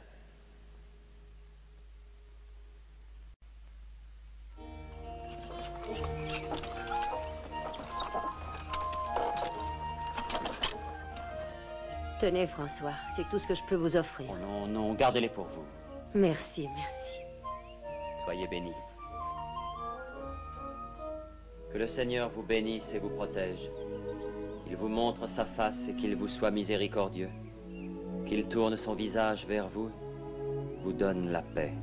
Tenez, François, c'est tout ce que je peux vous offrir. Oh non, non, gardez-les pour vous. Merci, merci. Soyez bénis. Que le Seigneur vous bénisse et vous protège. Qu'il vous montre sa face et qu'il vous soit miséricordieux. Qu'il tourne son visage vers vous, vous donne la paix.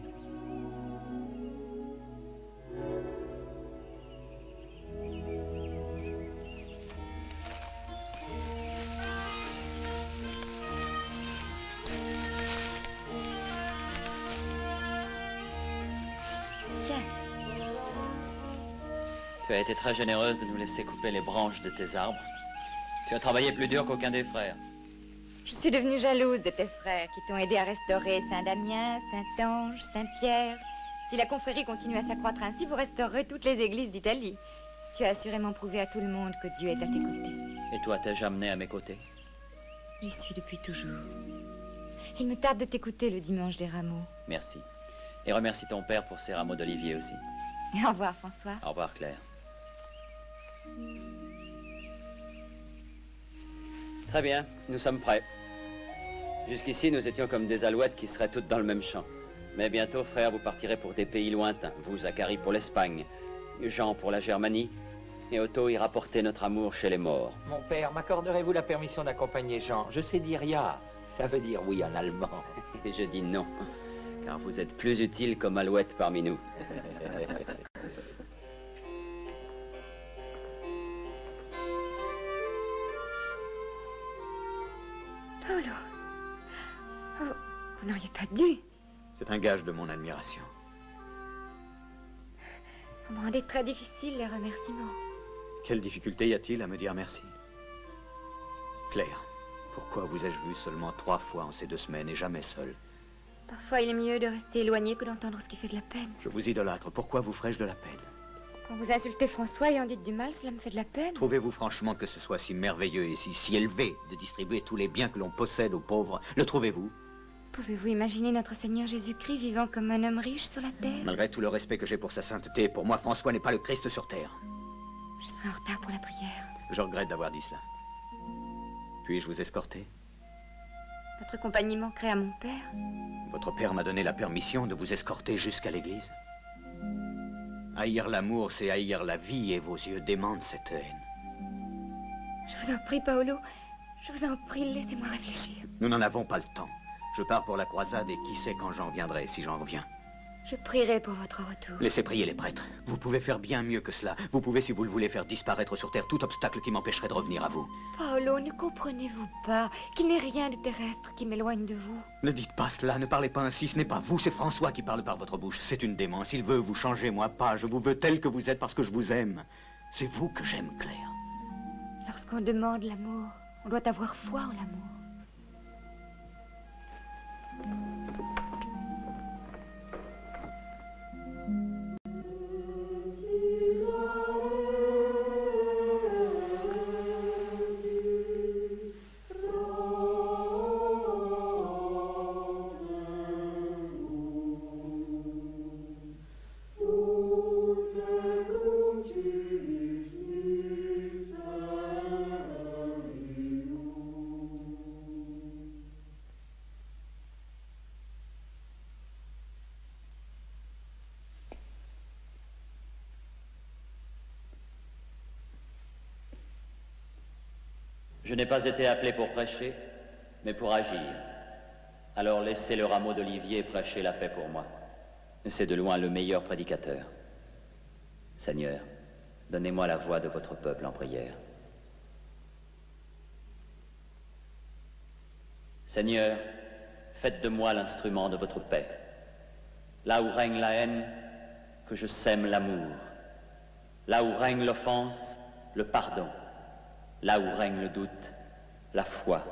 Tiens. Tu as été très généreuse de nous laisser couper les branches de tes arbres. Tu as travaillé plus dur qu'aucun des frères. Je suis devenue jalouse de tes frères qui t'ont aidé à restaurer Saint-Damien, Saint-Ange, Saint-Pierre. Si la confrérie continue à s'accroître ainsi, vous restaurerez toutes les églises d'Italie. Tu as assurément prouvé à tout le monde que Dieu est à tes côtés. Et toi, t'es amené à mes côtés? J'y suis depuis toujours. Il me tarde de t'écouter le dimanche des rameaux. Merci. Et remercie ton père pour ses rameaux d'olivier aussi. Et au revoir, François. Au revoir, Claire. Très bien, nous sommes prêts. Jusqu'ici, nous étions comme des alouettes qui seraient toutes dans le même champ. Mais bientôt, frère, vous partirez pour des pays lointains. Vous, Zacharie, pour l'Espagne. Jean pour la Germanie. Et Otto ira porter notre amour chez les morts. Mon père, m'accorderez-vous la permission d'accompagner Jean? Je sais dire ja. Ça veut dire oui en allemand. Et je dis non, car vous êtes plus utile comme alouette parmi nous. Paolo. Oh, vous n'auriez pas dû. C'est un gage de mon admiration. Vous me rendez très difficile les remerciements. Quelle difficulté y a-t-il à me dire merci? Claire, pourquoi vous ai-je vu seulement 3 fois en ces 2 semaines et jamais seul? Parfois, il est mieux de rester éloigné que d'entendre ce qui fait de la peine. Je vous idolâtre, pourquoi vous ferais-je de la peine? Quand vous insultez François et en dites du mal, cela me fait de la peine. Trouvez-vous franchement que ce soit si merveilleux et si élevé de distribuer tous les biens que l'on possède aux pauvres? Le trouvez-vous? Pouvez-vous imaginer notre Seigneur Jésus-Christ vivant comme un homme riche sur la terre? Malgré tout le respect que j'ai pour sa sainteté, pour moi, François n'est pas le Christ sur terre. Je serai en retard pour la prière. Je regrette d'avoir dit cela. Puis-je vous escorter? Votre compagnie manquerait à mon père. Votre père m'a donné la permission de vous escorter jusqu'à l'église. Haïr l'amour, c'est haïr la vie, et vos yeux démentent cette haine. Je vous en prie, Paolo. Je vous en prie, laissez-moi réfléchir. Nous n'en avons pas le temps. Je pars pour la croisade et qui sait quand j'en viendrai, si j'en reviens. Je prierai pour votre retour. Laissez prier les prêtres. Vous pouvez faire bien mieux que cela. Vous pouvez, si vous le voulez, faire disparaître sur Terre tout obstacle qui m'empêcherait de revenir à vous. Paolo, ne comprenez-vous pas qu'il n'est rien de terrestre qui m'éloigne de vous? Ne dites pas cela, ne parlez pas ainsi. Ce n'est pas vous, c'est François qui parle par votre bouche. C'est une démence. Il veut vous changer, moi pas. Je vous veux tel que vous êtes parce que je vous aime. C'est vous que j'aime, Claire. Lorsqu'on demande l'amour, on doit avoir foi en l'amour. Je n'ai pas été appelé pour prêcher, mais pour agir. Alors laissez le rameau d'olivier prêcher la paix pour moi. C'est de loin le meilleur prédicateur. Seigneur, donnez-moi la voix de votre peuple en prière. Seigneur, faites de moi l'instrument de votre paix. Là où règne la haine, que je sème l'amour. Là où règne l'offense, le pardon. Là où règne le doute, la foi.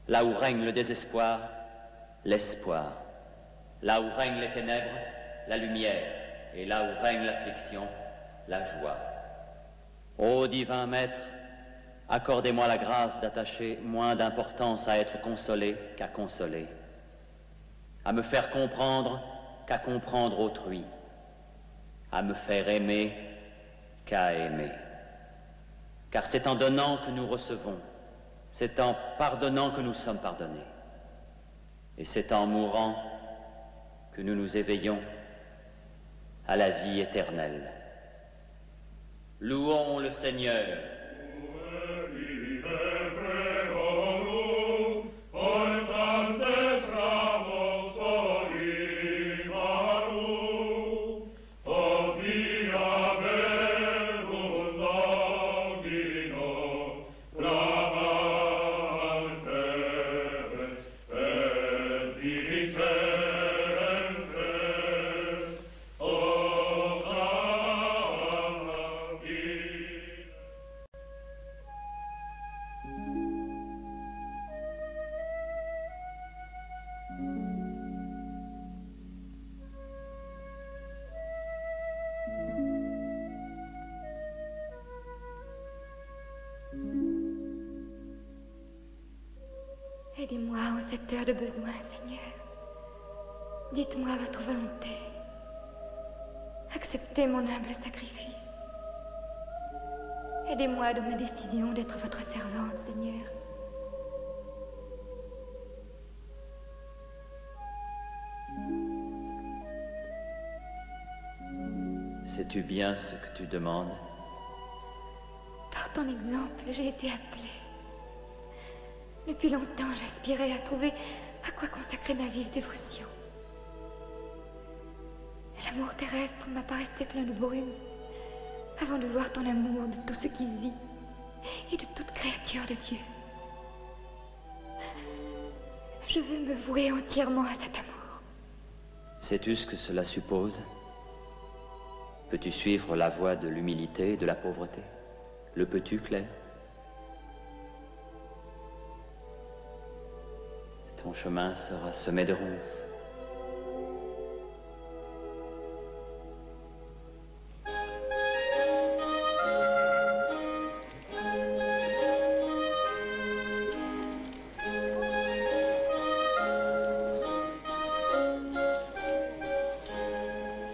Là où règne le désespoir, l'espoir. Là où règnent les ténèbres, la lumière. Et là où règne l'affliction, la joie. Ô divin Maître, accordez-moi la grâce d'attacher moins d'importance à être consolé qu'à consoler, à me faire comprendre qu'à comprendre autrui, à me faire aimer qu'à aimer. Car c'est en donnant que nous recevons, c'est en pardonnant que nous sommes pardonnés. Et c'est en mourant que nous nous éveillons à la vie éternelle. Louons le Seigneur. Aidez-moi en cette heure de besoin, Seigneur. Dites-moi votre volonté. Acceptez mon humble sacrifice. Aidez-moi dans ma décision d'être votre servante, Seigneur. Sais-tu bien ce que tu demandes? Par ton exemple, j'ai été appelée. Depuis longtemps, j'aspirais à trouver à quoi consacrer ma vive dévotion. L'amour terrestre m'apparaissait plein de brume, avant de voir ton amour de tout ce qui vit et de toute créature de Dieu. Je veux me vouer entièrement à cet amour. Sais-tu ce que cela suppose? Peux-tu suivre la voie de l'humilité et de la pauvreté? Le peux-tu, Claire? Ton chemin sera semé de ronces.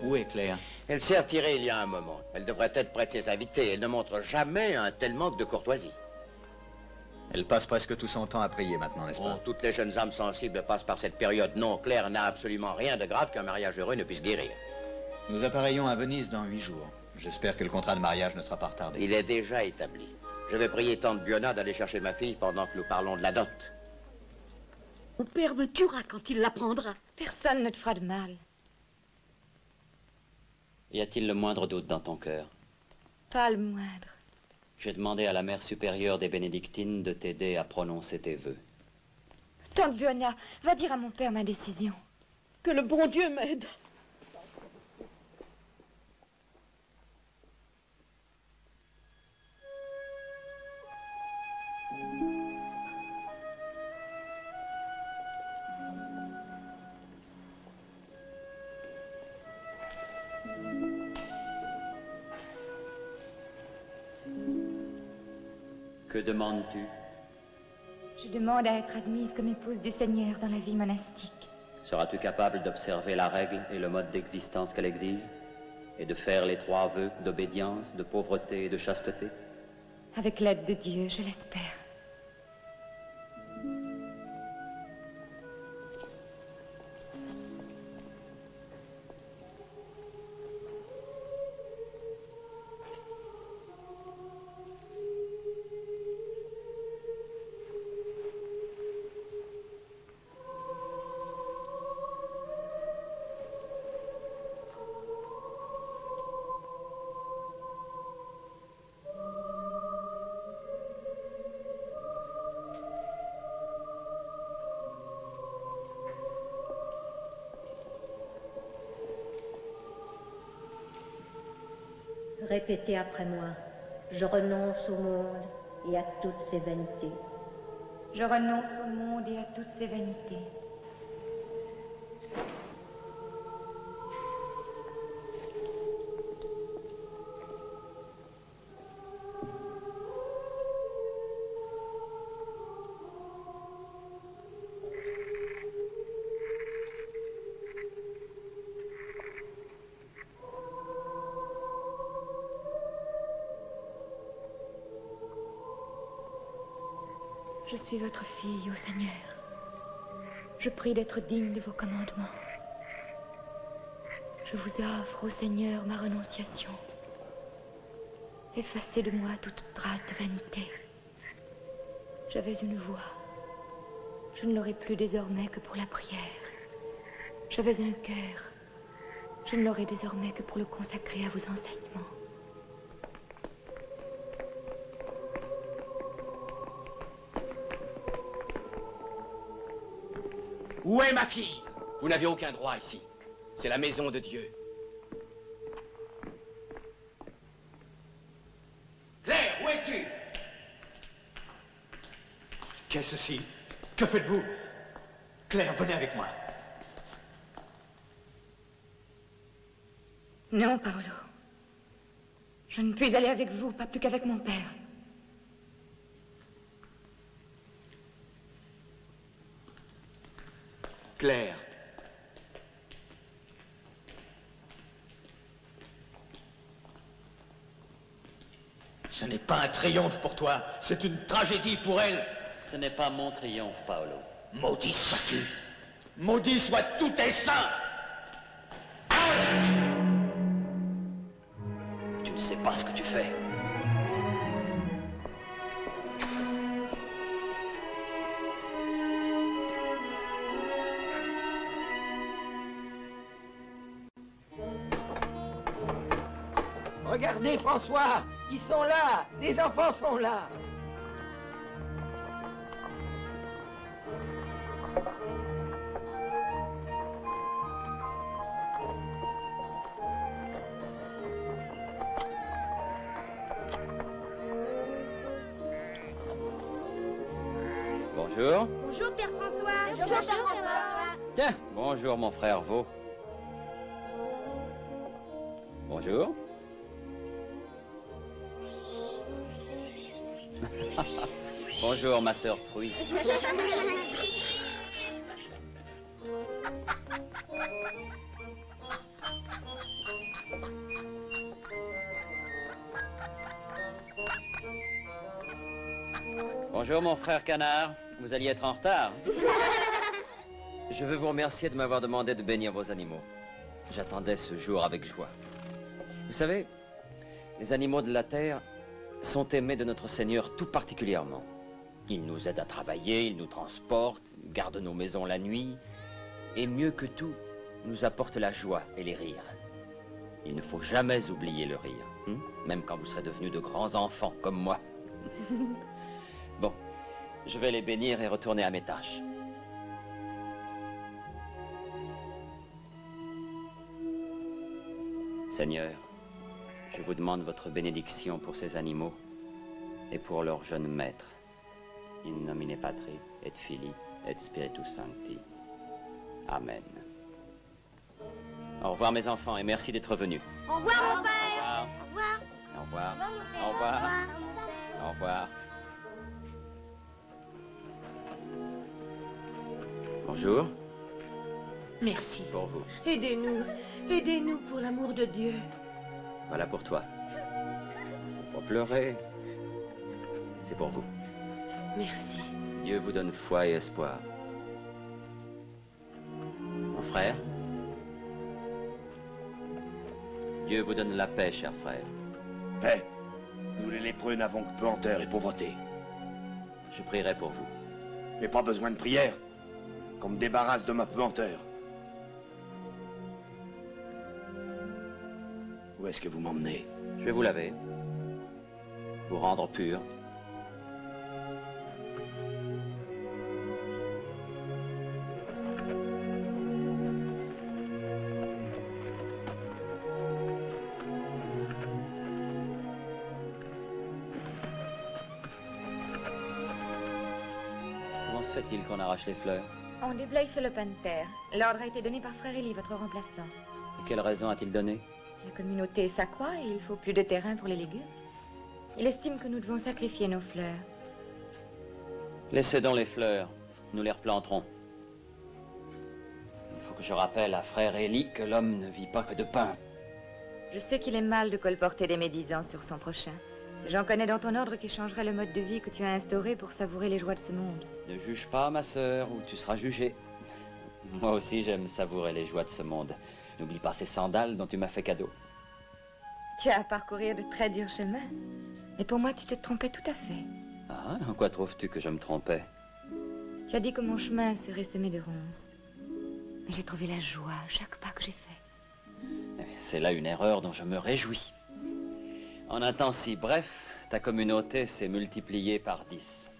Où est Claire? Elle s'est retirée il y a un moment. Elle devrait être près de ses invités. Elle ne montre jamais un tel manque de courtoisie. Elle passe presque tout son temps à prier maintenant, n'est-ce pas? Bon, toutes les jeunes âmes sensibles passent par cette période. Non, Claire n'a absolument rien de grave qu'un mariage heureux ne puisse guérir. Nous appareillons à Venise dans 8 jours. J'espère que le contrat de mariage ne sera pas retardé. Il est déjà établi. Je vais prier tante Biona d'aller chercher ma fille pendant que nous parlons de la dot. Mon père me tuera quand il l'apprendra. Personne ne te fera de mal. Y a-t-il le moindre doute dans ton cœur? Pas le moindre. J'ai demandé à la mère supérieure des bénédictines de t'aider à prononcer tes vœux. Tante Buona, va dire à mon père ma décision. Que le bon Dieu m'aide. Que demandes-tu? Je demande à être admise comme épouse du Seigneur dans la vie monastique. Seras-tu capable d'observer la règle et le mode d'existence qu'elle exige? Et de faire les 3 vœux d'obédience, de pauvreté et de chasteté? Avec l'aide de Dieu, je l'espère. Répétez après moi. Je renonce au monde et à toutes ses vanités. Je renonce au monde et à toutes ses vanités. Je suis votre fille, ô Seigneur. Je prie d'être digne de vos commandements. Je vous offre, ô Seigneur, ma renonciation. Effacez de moi toute trace de vanité. J'avais une voix. Je ne l'aurai plus désormais que pour la prière. J'avais un cœur. Je ne l'aurai désormais que pour le consacrer à vos enseignements. Où est ma fille? Vous n'avez aucun droit ici. C'est la maison de Dieu. Claire, où es-tu? Qu'est-ce ceci? Que faites-vous? Claire, venez avec moi. Non, Paolo. Je ne puis aller avec vous, pas plus qu'avec mon père. Claire. Ce n'est pas un triomphe pour toi, c'est une tragédie pour elle. Ce n'est pas mon triomphe, Paolo. Maudit sois-tu. Maudit soit tous tes saints. Tu ne sais pas ce que tu fais. Regardez, François, ils sont là, les enfants sont là. Bonjour. Bonjour, Père François. Bonjour, Père François. Tiens, bonjour, mon frère Vaux. Bonjour. Bonjour, ma sœur Trouille. Bonjour, mon frère Canard. Vous alliez être en retard. Je veux vous remercier de m'avoir demandé de bénir vos animaux. J'attendais ce jour avec joie. Vous savez, les animaux de la terre sont aimés de notre Seigneur tout particulièrement. Ils nous aident à travailler, ils nous transportent, gardent nos maisons la nuit, et mieux que tout, nous apportent la joie et les rires. Il ne faut jamais oublier le rire, même quand vous serez devenus de grands enfants, comme moi. Bon, je vais les bénir et retourner à mes tâches. Seigneur, je vous demande votre bénédiction pour ces animaux et pour leur jeune maître. In nomine Patri, et Filii, et Spiritus Sancti. Amen. Au revoir mes enfants et merci d'être venus. Au revoir, mon père. Au revoir. Au revoir. Au revoir. Au revoir. Bonjour. Merci. Pour vous. Aidez-nous. Aidez-nous pour l'amour de Dieu. Voilà pour toi. Faut pas pleurer. C'est pour vous. Merci. Dieu vous donne foi et espoir. Mon frère, Dieu vous donne la paix, cher frère. Paix? Nous les lépreux n'avons que pesanteur et pauvreté. Je prierai pour vous. Mais pas besoin de prière. Qu'on me débarrasse de ma pesanteur. Où est-ce que vous m'emmenez? Je vais vous laver. Vous rendre pur. Comment se fait-il qu'on arrache les fleurs? On déblaye ce lopin de terre. L'ordre a été donné par Frère Élie, votre remplaçant. Et quelle raison a-t-il donné? La communauté s'accroît et il faut plus de terrain pour les légumes. Il estime que nous devons sacrifier nos fleurs. Laissez donc les fleurs. Nous les replanterons. Il faut que je rappelle à Frère Élie que l'homme ne vit pas que de pain. Je sais qu'il est mal de colporter des médisances sur son prochain. J'en connais dans ton ordre qui changerait le mode de vie que tu as instauré pour savourer les joies de ce monde. Ne juge pas, ma sœur, ou tu seras jugée. Moi aussi, j'aime savourer les joies de ce monde. N'oublie pas ces sandales dont tu m'as fait cadeau. Tu as à parcourir de très durs chemins. Et pour moi, tu te trompais tout à fait. Ah, en quoi trouves-tu que je me trompais? Tu as dit que mon chemin serait semé de ronces. Mais j'ai trouvé la joie à chaque pas que j'ai fait. C'est là une erreur dont je me réjouis. En un temps si bref, ta communauté s'est multipliée par 10.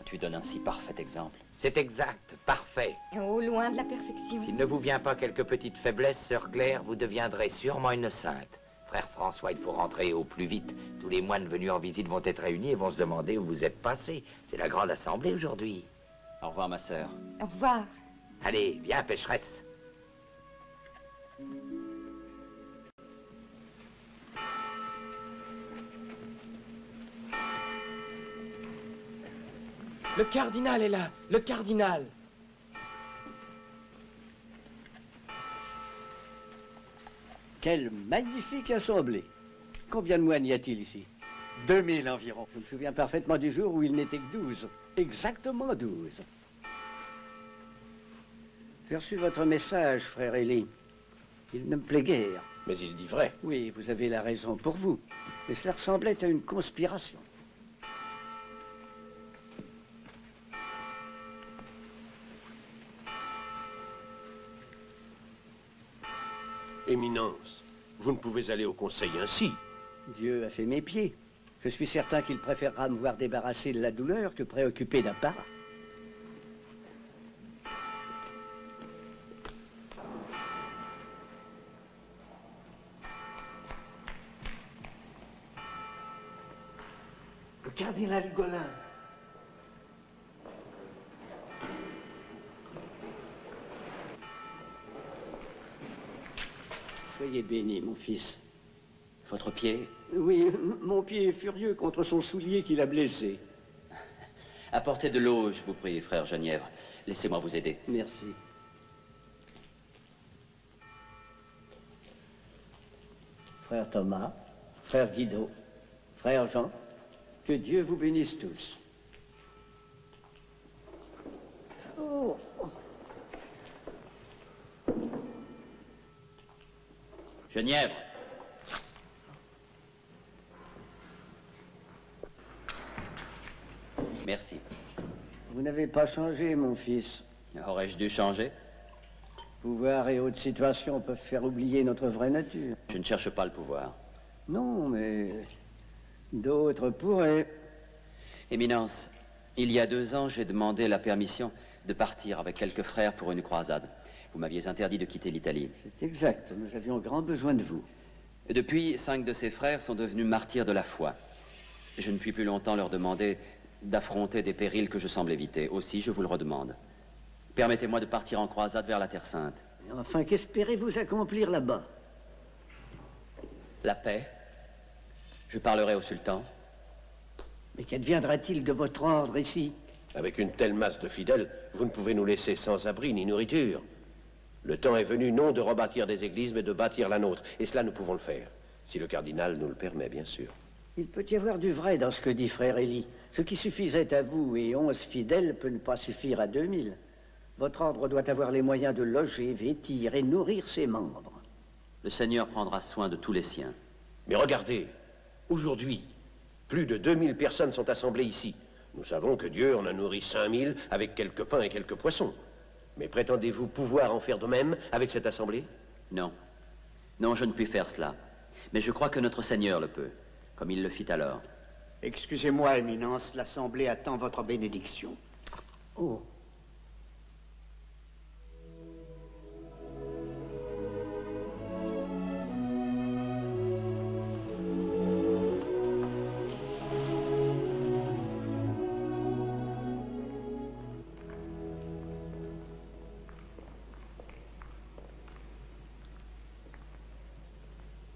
Tu donnes un si parfait exemple. C'est exact, parfait. Oh, loin de la perfection. S'il ne vous vient pas quelques petites faiblesses, sœur Claire, vous deviendrez sûrement une sainte. Frère François, il faut rentrer au plus vite. Tous les moines venus en visite vont être réunis et vont se demander où vous êtes passés. C'est la grande assemblée aujourd'hui. Au revoir, ma sœur. Au revoir. Allez, viens, pécheresse. Le cardinal est là, le cardinal. Quelle magnifique assemblée. Combien de moines y a-t-il ici? 2000 environ. Je me souviens parfaitement du jour où il n'était que 12. Exactement 12. J'ai reçu votre message, frère Élie. Il ne me plaît guère. Mais il dit vrai. Oui, vous avez la raison pour vous. Mais cela ressemblait à une conspiration. Éminence, vous ne pouvez aller au conseil ainsi. Dieu a fait mes pieds. Je suis certain qu'il préférera me voir débarrassé de la douleur que préoccupé d'un para. Le cardinal Hugolin. Soyez béni, mon fils. Votre pied? Oui, mon pied est furieux contre son soulier qu'il a blessé. Apportez de l'eau, je vous prie, frère Genièvre. Laissez-moi vous aider. Merci. Frère Thomas, frère Guido, frère Jean, que Dieu vous bénisse tous. Oh. Genièvre. Merci. Vous n'avez pas changé, mon fils. Aurais-je dû changer? Pouvoir et haute situation peuvent faire oublier notre vraie nature. Je ne cherche pas le pouvoir. Non, mais d'autres pourraient. Éminence, il y a 2 ans, j'ai demandé la permission de partir avec quelques frères pour une croisade. Vous m'aviez interdit de quitter l'Italie. C'est exact, nous avions grand besoin de vous. Depuis, 5 de ces frères sont devenus martyrs de la foi. Je ne puis plus longtemps leur demander d'affronter des périls que je semble éviter. Aussi, je vous le redemande. Permettez-moi de partir en croisade vers la Terre Sainte. Et enfin, qu'espérez-vous accomplir là-bas? La paix. Je parlerai au sultan. Mais qu'adviendra-t-il de votre ordre ici? Avec une telle masse de fidèles, vous ne pouvez nous laisser sans abri ni nourriture. Le temps est venu non de rebâtir des églises, mais de bâtir la nôtre. Et cela, nous pouvons le faire. Si le cardinal nous le permet, bien sûr. Il peut y avoir du vrai dans ce que dit frère Élie. Ce qui suffisait à vous et 11 fidèles peut ne pas suffire à 2000. Votre ordre doit avoir les moyens de loger, vêtir et nourrir ses membres. Le Seigneur prendra soin de tous les siens. Mais regardez, aujourd'hui, plus de 2000 personnes sont assemblées ici. Nous savons que Dieu en a nourri 5000 avec quelques pains et quelques poissons. Mais prétendez-vous pouvoir en faire de même avec cette assemblée? Non. Non, je ne puis faire cela. Mais je crois que notre Seigneur le peut, comme il le fit alors. Excusez-moi, Éminence, l'Assemblée attend votre bénédiction. Oh.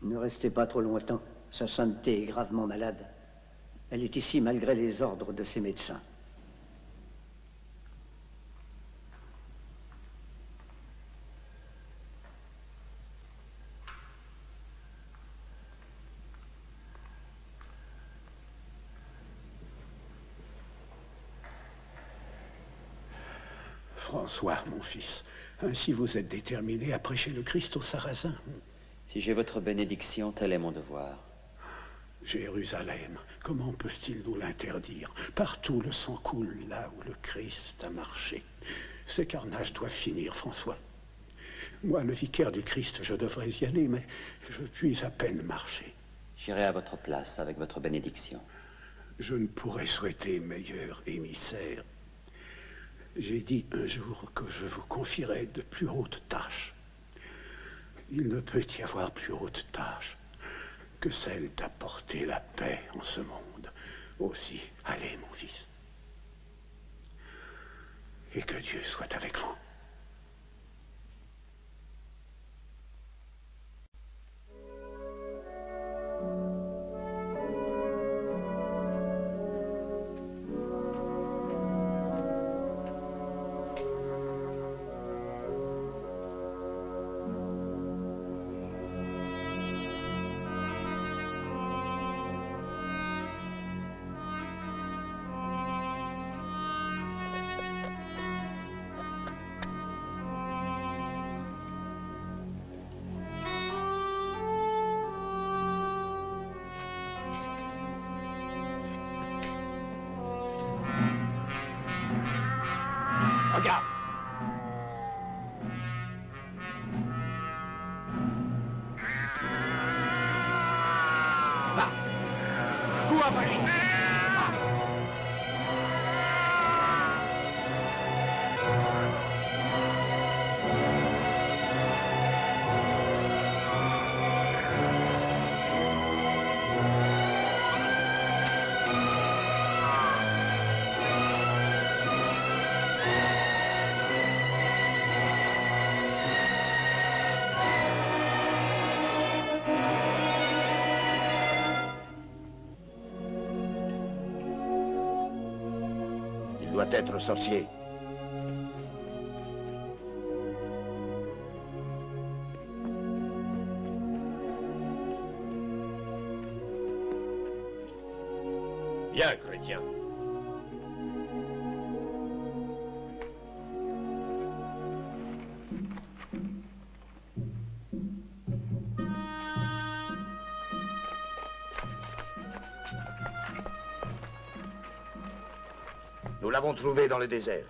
Ne restez pas trop longtemps. Sa sainteté est gravement malade. Elle est ici malgré les ordres de ses médecins. François, mon fils, ainsi vous êtes déterminé à prêcher le Christ aux Sarrasins. Si j'ai votre bénédiction, tel est mon devoir. Jérusalem, comment peuvent-ils nous l'interdire? Partout le sang coule, là où le Christ a marché. Ces carnages doivent finir, François. Moi, le vicaire du Christ, je devrais y aller, mais je puis à peine marcher. J'irai à votre place avec votre bénédiction. Je ne pourrais souhaiter meilleur émissaire. J'ai dit un jour que je vous confierais de plus hautes tâches. Il ne peut y avoir plus haute tâche que celle d'apporter la paix en ce monde. Aussi, allez, mon fils. Et que Dieu soit avec vous. Regarde! Va! Cours après lui! Doit être sorcier. Bien, chrétien. Nous l'avons trouvé dans le désert.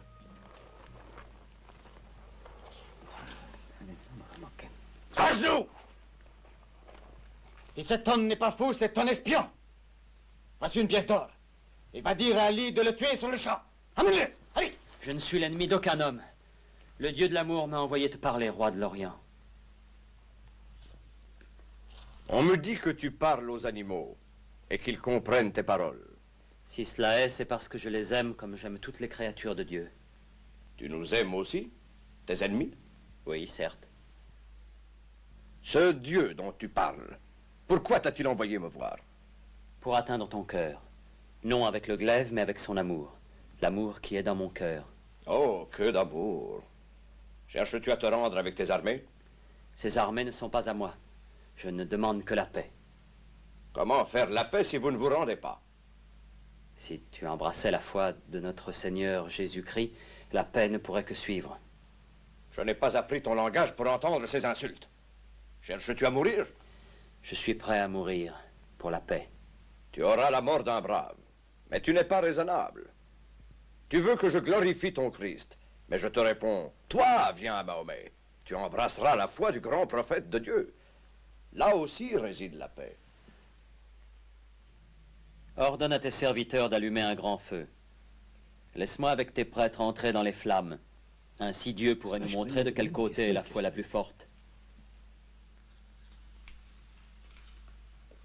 À genoux! Si cet homme n'est pas fou, c'est un espion. Voici une pièce d'or. Et va dire à Ali de le tuer sur le champ. Amène-le! Allez! Je ne suis l'ennemi d'aucun homme. Le dieu de l'amour m'a envoyé te parler, roi de l'Orient. On me dit que tu parles aux animaux et qu'ils comprennent tes paroles. Si cela est, c'est parce que je les aime comme j'aime toutes les créatures de Dieu. Tu nous aimes aussi, tes ennemis? Oui, certes. Ce Dieu dont tu parles, pourquoi t'a-t-il envoyé me voir? Pour atteindre ton cœur. Non avec le glaive, mais avec son amour. L'amour qui est dans mon cœur. Oh, que d'amour! Cherches-tu à te rendre avec tes armées? Ces armées ne sont pas à moi. Je ne demande que la paix. Comment faire la paix si vous ne vous rendez pas? Si tu embrassais la foi de notre Seigneur Jésus-Christ, la paix ne pourrait que suivre. Je n'ai pas appris ton langage pour entendre ces insultes. Cherches-tu à mourir? Je suis prêt à mourir pour la paix. Tu auras la mort d'un brave, mais tu n'es pas raisonnable. Tu veux que je glorifie ton Christ, mais je te réponds, toi, viens à Mahomet. Tu embrasseras la foi du grand prophète de Dieu. Là aussi réside la paix. Ordonne à tes serviteurs d'allumer un grand feu. Laisse-moi avec tes prêtres entrer dans les flammes. Ainsi Dieu pourrait nous montrer de quel côté est la foi la plus forte.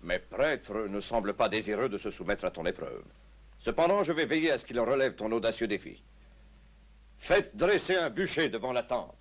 Mes prêtres ne semblent pas désireux de se soumettre à ton épreuve. Cependant, je vais veiller à ce qu'ils relèvent ton audacieux défi. Faites dresser un bûcher devant la tente.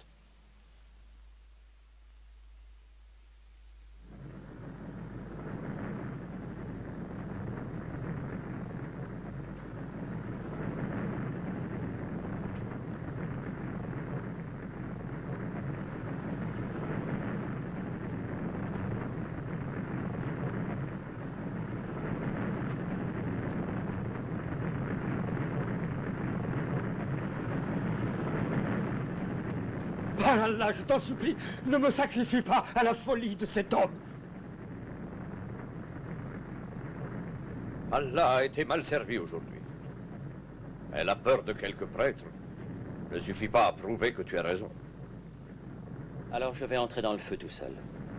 Par Allah, je t'en supplie, ne me sacrifie pas à la folie de cet homme. Allah a été mal servi aujourd'hui. Mais la peur de quelques prêtres ne suffit pas à prouver que tu as raison. Alors je vais entrer dans le feu tout seul.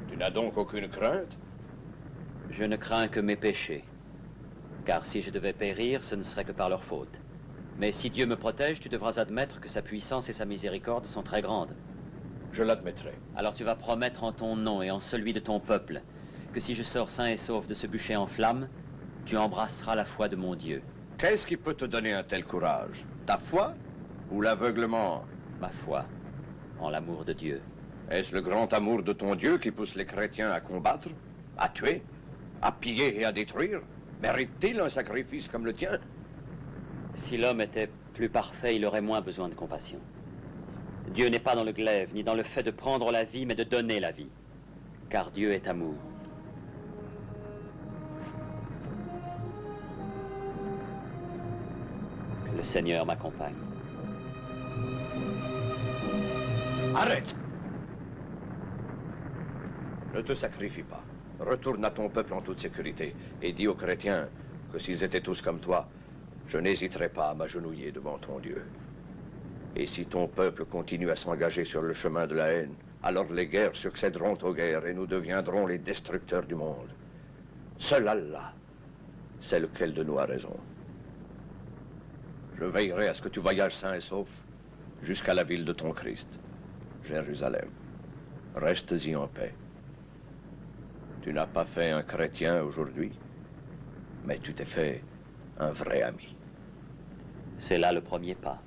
Tu n'as donc aucune crainte? Je ne crains que mes péchés. Car si je devais périr, ce ne serait que par leur faute. Mais si Dieu me protège, tu devras admettre que sa puissance et sa miséricorde sont très grandes. Je l'admettrai. Alors tu vas promettre en ton nom et en celui de ton peuple que si je sors sain et sauf de ce bûcher en flammes, tu embrasseras la foi de mon Dieu. Qu'est-ce qui peut te donner un tel courage? Ta foi ou l'aveuglement? Ma foi en l'amour de Dieu. Est-ce le grand amour de ton Dieu qui pousse les chrétiens à combattre, à tuer, à piller et à détruire? Mérite-t-il un sacrifice comme le tien? Si l'homme était plus parfait, il aurait moins besoin de compassion. Dieu n'est pas dans le glaive, ni dans le fait de prendre la vie, mais de donner la vie. Car Dieu est amour. Que le Seigneur m'accompagne. Arrête! Ne te sacrifie pas. Retourne à ton peuple en toute sécurité et dis aux chrétiens que s'ils étaient tous comme toi, je n'hésiterai pas à m'agenouiller devant ton Dieu. Et si ton peuple continue à s'engager sur le chemin de la haine, alors les guerres succéderont aux guerres et nous deviendrons les destructeurs du monde. Seul Allah sait lequel de nous a raison. Je veillerai à ce que tu voyages sain et sauf jusqu'à la ville de ton Christ, Jérusalem. Restes-y en paix. Tu n'as pas fait un chrétien aujourd'hui, mais tu t'es fait un vrai ami. C'est là le premier pas.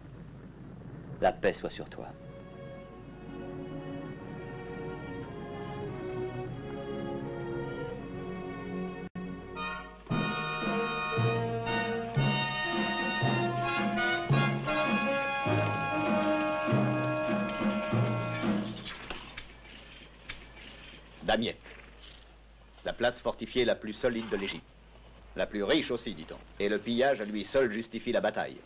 La paix soit sur toi. Damiette. La place fortifiée la plus solide de l'Égypte. La plus riche aussi, dit-on. Et le pillage à lui seul justifie la bataille.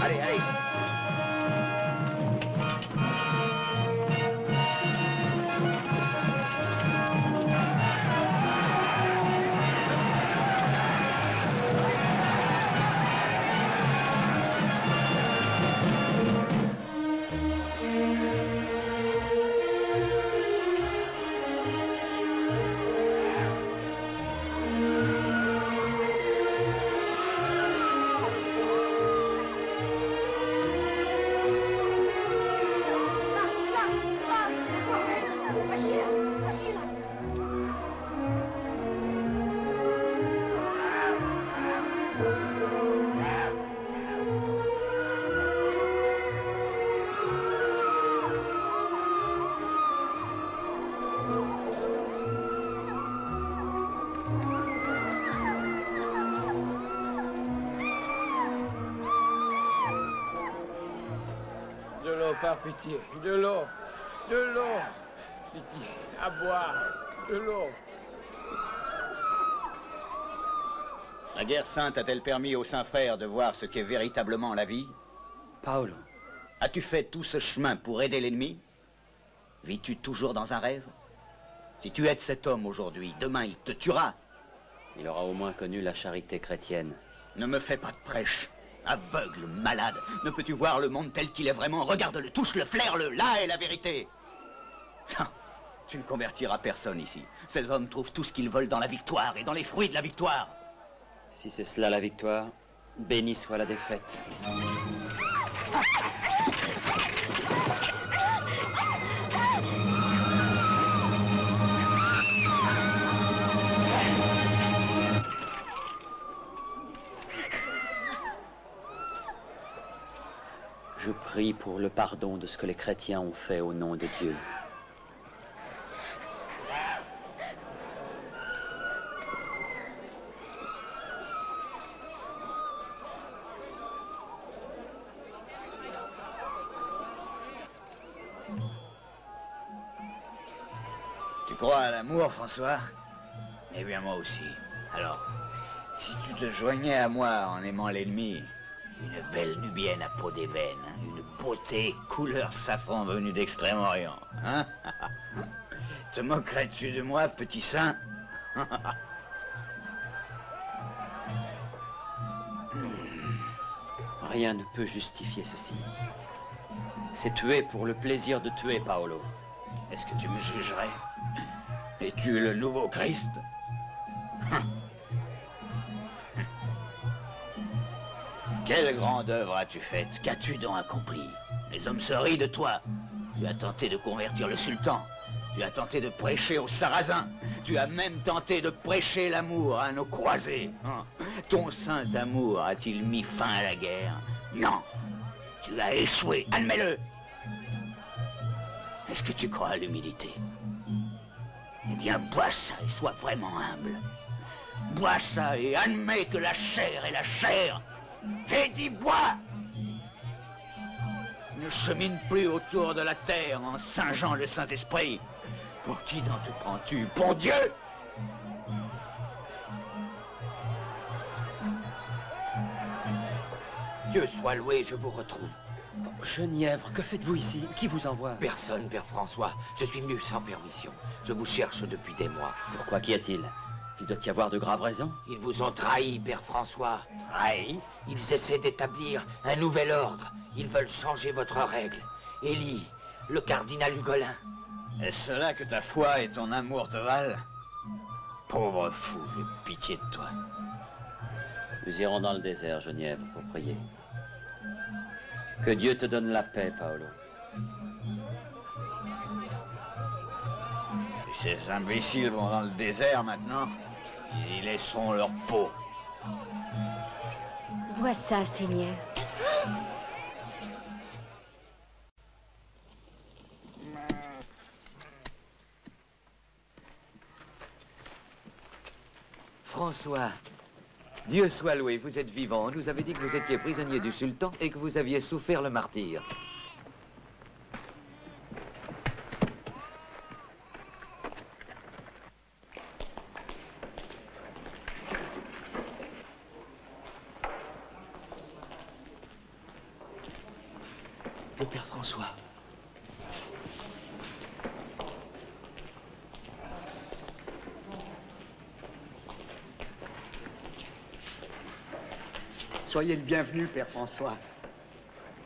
Allez, allez. par pitié. De l'eau. De l'eau. Pitié. À boire. De l'eau. La guerre sainte a-t-elle permis aux saints frères de voir ce qu'est véritablement la vie? Paolo. As-tu fait tout ce chemin pour aider l'ennemi? Vis-tu toujours dans un rêve? Si tu aides cet homme aujourd'hui, demain il te tuera. Il aura au moins connu la charité chrétienne. Ne me fais pas de prêche. Aveugle, malade. Ne peux-tu voir le monde tel qu'il est vraiment? Regarde-le, touche-le, flaire-le. Là est la vérité. Tu ne convertiras personne ici. Ces hommes trouvent tout ce qu'ils veulent dans la victoire et dans les fruits de la victoire. Si c'est cela la victoire, béni soit la défaite. Je prie pour le pardon de ce que les chrétiens ont fait au nom de Dieu. Tu crois à l'amour, François? Eh bien, moi aussi. Alors, si tu te joignais à moi en aimant l'ennemi, une belle nubienne à peau d'ébène, une beauté couleur safran venue d'Extrême-Orient, hein? Te moquerais-tu de moi, petit saint? Rien ne peut justifier ceci. C'est tuer pour le plaisir de tuer, Paolo. Est-ce que tu me jugerais? Es-tu le nouveau Christ? Quelle grande œuvre as-tu faite? Qu'as-tu donc accompli? Les hommes se rient de toi. Tu as tenté de convertir le sultan. Tu as tenté de prêcher aux Sarrasins. Tu as même tenté de prêcher l'amour à nos croisés. Ton saint amour a-t-il mis fin à la guerre? Non. Tu as échoué, admets-le. Est-ce que tu crois à l'humilité? Eh bien, bois ça et sois vraiment humble. Bois ça et admets que la chair est la chair. J'ai dit bois! Ne chemine plus autour de la terre en singeant le Saint-Esprit. Pour qui donc te prends-tu? Pour Dieu? Dieu soit loué, je vous retrouve. Genièvre, que faites-vous ici? Qui vous envoie? Personne, Père François. Je suis venu sans permission. Je vous cherche depuis des mois. Pourquoi? Qu'y a-t-il? Il doit y avoir de graves raisons. Ils vous ont trahi, Père François. Trahi? Ils essaient d'établir un nouvel ordre. Ils veulent changer votre règle. Élie, le cardinal Hugolin. Est-ce cela que ta foi et ton amour te valent? Pauvre fou, j'ai pitié de toi. Nous irons dans le désert, Genièvre, pour prier. Que Dieu te donne la paix, Paolo. Si ces imbéciles vont dans le désert maintenant, ils laisseront leur peau. Vois ça, Seigneur. François, Dieu soit loué, vous êtes vivant. On nous avait dit que vous étiez prisonnier du sultan et que vous aviez souffert le martyre. Le Père François. Soyez le bienvenu, Père François.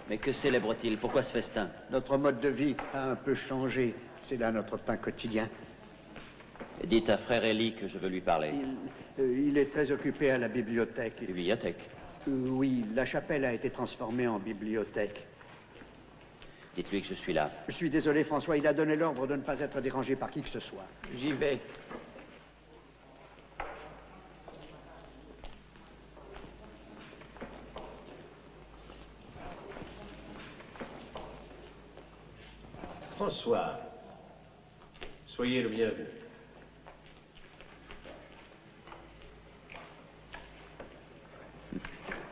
Mais que célèbre-t-il? Pourquoi ce festin? Notre mode de vie a un peu changé. C'est là notre pain quotidien. Dites à frère Élie que je veux lui parler. Il est très occupé à la bibliothèque. Bibliothèque? Oui, la chapelle a été transformée en bibliothèque. Dites-lui que je suis là. Je suis désolé, François, il a donné l'ordre de ne pas être dérangé par qui que ce soit. J'y vais. François, soyez le bienvenu.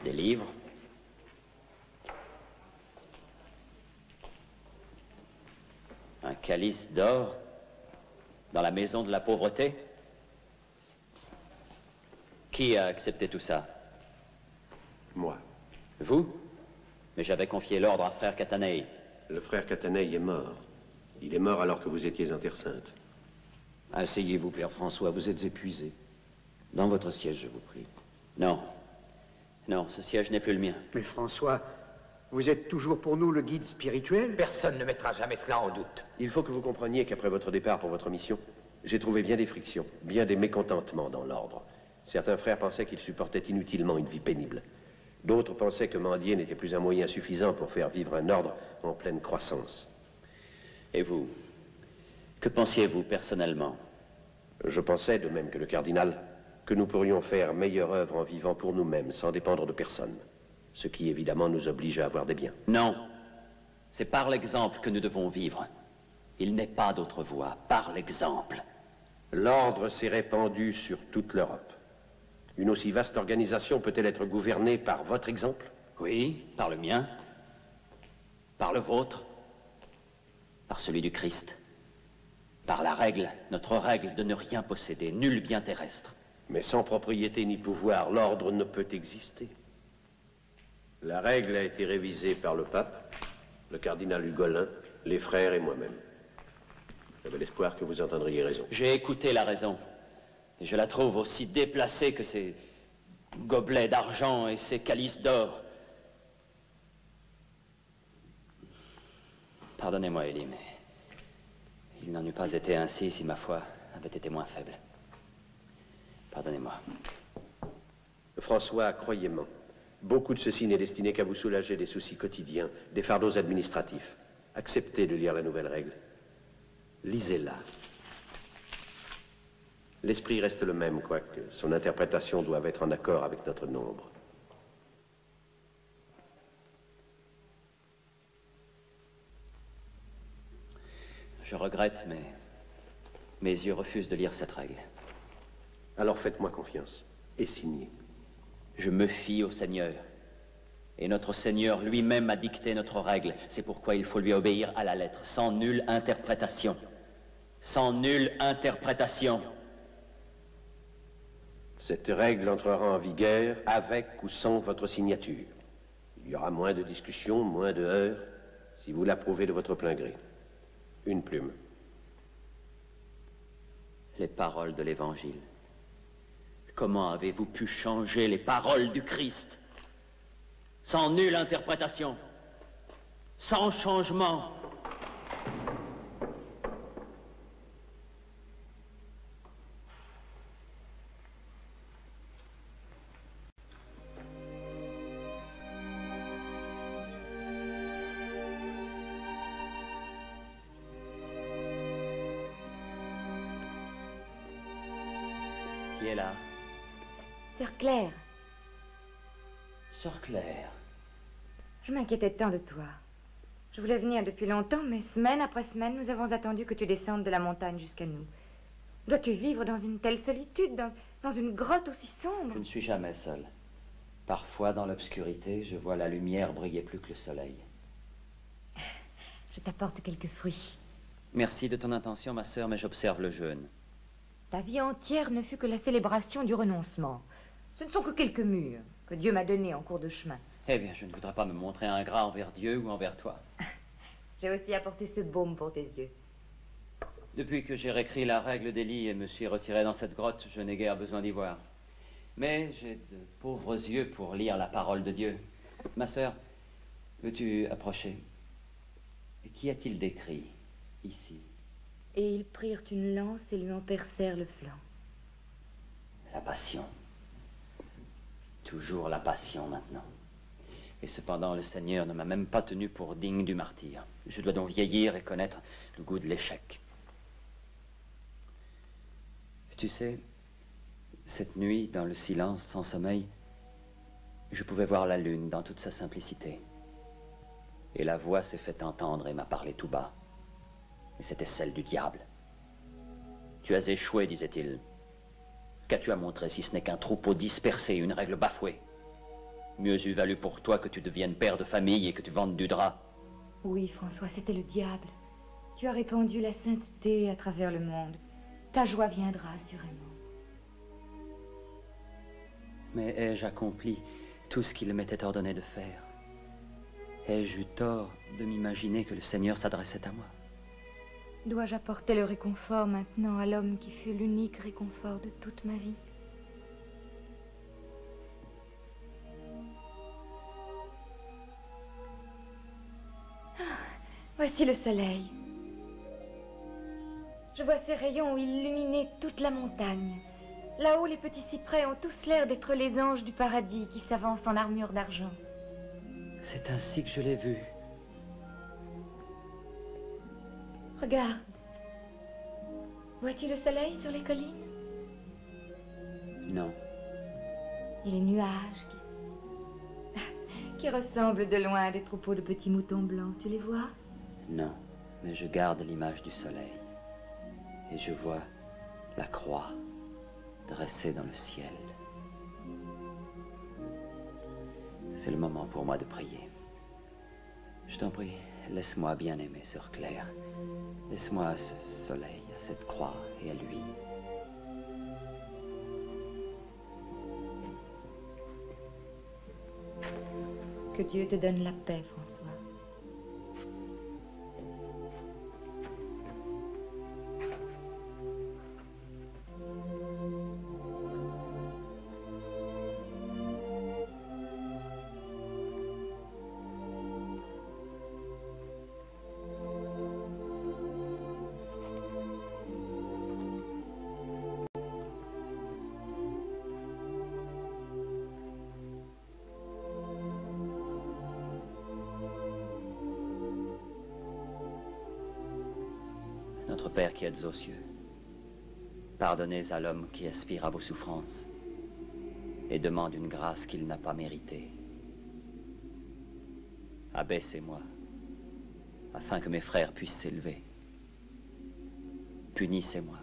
Des livres? calice d'or dans la maison de la pauvreté? Qui a accepté tout ça? Moi. Vous? Mais j'avais confié l'ordre à frère Catanei. Le frère Catanei est mort. Il est mort alors que vous étiez en Terre Sainte. Asseyez-vous, Père François, vous êtes épuisé. Dans votre siège, je vous prie. Non. Non, ce siège n'est plus le mien. Mais François, vous êtes toujours pour nous le guide spirituel? Personne ne mettra jamais cela en doute. Il faut que vous compreniez qu'après votre départ pour votre mission, j'ai trouvé bien des frictions, bien des mécontentements dans l'ordre. Certains frères pensaient qu'ils supportaient inutilement une vie pénible. D'autres pensaient que mendier n'était plus un moyen suffisant pour faire vivre un ordre en pleine croissance. Et vous? Que pensiez-vous personnellement? Je pensais, de même que le cardinal, que nous pourrions faire meilleure œuvre en vivant pour nous-mêmes, sans dépendre de personne. Ce qui, évidemment, nous oblige à avoir des biens. Non. C'est par l'exemple que nous devons vivre. Il n'est pas d'autre voie. Par l'exemple. L'ordre s'est répandu sur toute l'Europe. Une aussi vaste organisation peut-elle être gouvernée par votre exemple? Oui, par le mien. Par le vôtre. Par celui du Christ. Par la règle, notre règle de ne rien posséder, nul bien terrestre. Mais sans propriété ni pouvoir, l'ordre ne peut exister. La règle a été révisée par le pape, le cardinal Hugolin, les frères et moi-même. J'avais l'espoir que vous entendriez raison. J'ai écouté la raison. Et je la trouve aussi déplacée que ces gobelets d'argent et ces calices d'or. Pardonnez-moi, Élie, mais il n'en eût pas été ainsi si ma foi avait été moins faible. Pardonnez-moi. François, croyez-moi, beaucoup de ceci n'est destiné qu'à vous soulager des soucis quotidiens, des fardeaux administratifs. Acceptez de lire la nouvelle règle. Lisez-la. L'esprit reste le même, quoique son interprétation doive être en accord avec notre nombre. Je regrette, mais mes yeux refusent de lire cette règle. Alors faites-moi confiance et signez. Je me fie au Seigneur. Et notre Seigneur lui-même a dicté notre règle. C'est pourquoi il faut lui obéir à la lettre, sans nulle interprétation. Sans nulle interprétation. Cette règle entrera en vigueur avec ou sans votre signature. Il y aura moins de discussions, moins de heurts, si vous l'approuvez de votre plein gré. Une plume. Les paroles de l'Évangile. Comment avez-vous pu changer les paroles du Christ? Sans nulle interprétation, sans changement. Qui est là? Sœur Claire. Sœur Claire. Je m'inquiétais tant de toi. Je voulais venir depuis longtemps, mais semaine après semaine, nous avons attendu que tu descendes de la montagne jusqu'à nous. Dois-tu vivre dans une telle solitude, dans une grotte aussi sombre? Je ne suis jamais seul. Parfois, dans l'obscurité, je vois la lumière briller plus que le soleil. Je t'apporte quelques fruits. Merci de ton intention, ma sœur, mais j'observe le jeûne. Ta vie entière ne fut que la célébration du renoncement. Ce ne sont que quelques murs que Dieu m'a donnés en cours de chemin. Eh bien, je ne voudrais pas me montrer ingrat envers Dieu ou envers toi. J'ai aussi apporté ce baume pour tes yeux. Depuis que j'ai réécrit la règle d'Élie et me suis retiré dans cette grotte, je n'ai guère besoin d'y voir. Mais j'ai de pauvres yeux pour lire la parole de Dieu. Ma sœur, veux-tu approcher? Qu'y a-t-il d'écrit ici? Et ils prirent une lance et lui en percèrent le flanc. La passion. Toujours la passion maintenant. Et cependant, le Seigneur ne m'a même pas tenu pour digne du martyr. Je dois donc vieillir et connaître le goût de l'échec. Tu sais, cette nuit, dans le silence sans sommeil, je pouvais voir la lune dans toute sa simplicité. Et la voix s'est fait entendre et m'a parlé tout bas. Et c'était celle du diable. Tu as échoué, disait-il. Qu'as-tu à montrer si ce n'est qu'un troupeau dispersé, une règle bafouée? Mieux eût valu pour toi que tu deviennes père de famille et que tu vendes du drap. Oui, François, c'était le diable. Tu as répandu la sainteté à travers le monde. Ta joie viendra assurément. Mais ai-je accompli tout ce qu'il m'était ordonné de faire? Ai-je eu tort de m'imaginer que le Seigneur s'adressait à moi? Dois-je apporter le réconfort maintenant à l'homme qui fut l'unique réconfort de toute ma vie? Voici le soleil. Je vois ses rayons illuminer toute la montagne. Là-haut, les petits cyprès ont tous l'air d'être les anges du paradis qui s'avancent en armure d'argent. C'est ainsi que je l'ai vu. Regarde. Vois-tu le soleil sur les collines? Non. Et les nuages qui ressemblent de loin à des troupeaux de petits moutons blancs, tu les vois? Non, mais je garde l'image du soleil. Et je vois la croix dressée dans le ciel. C'est le moment pour moi de prier. Je t'en prie, laisse-moi bien aimer Sœur Claire. Laisse-moi à ce soleil, à cette croix et à lui. Que Dieu te donne la paix, François. Notre Père qui êtes aux cieux, pardonnez à l'homme qui aspire à vos souffrances et demande une grâce qu'il n'a pas méritée. Abaissez-moi, afin que mes frères puissent s'élever. Punissez-moi,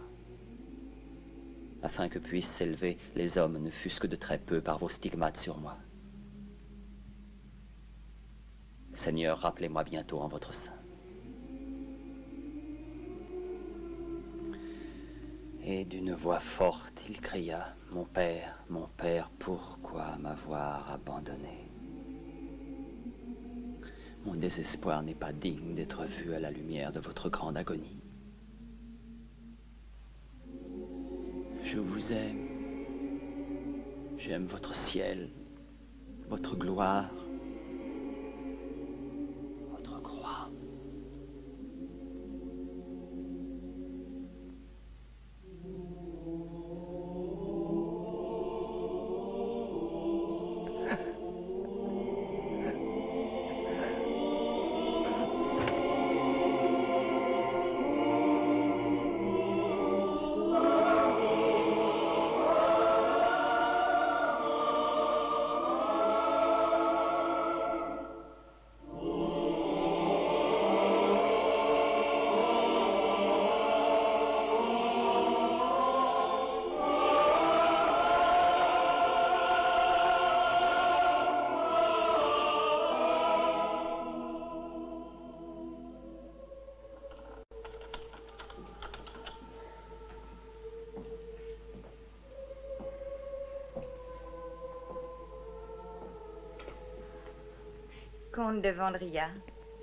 afin que puissent s'élever les hommes, ne fût-ce que de très peu, par vos stigmates sur moi. Seigneur, rappelez-moi bientôt en votre sein. Et d'une voix forte, il cria, « Mon Père, pourquoi m'avoir abandonné? Mon désespoir n'est pas digne d'être vu à la lumière de votre grande agonie. Je vous aime. J'aime votre ciel, votre gloire, votre croix. » Comte de Vendria,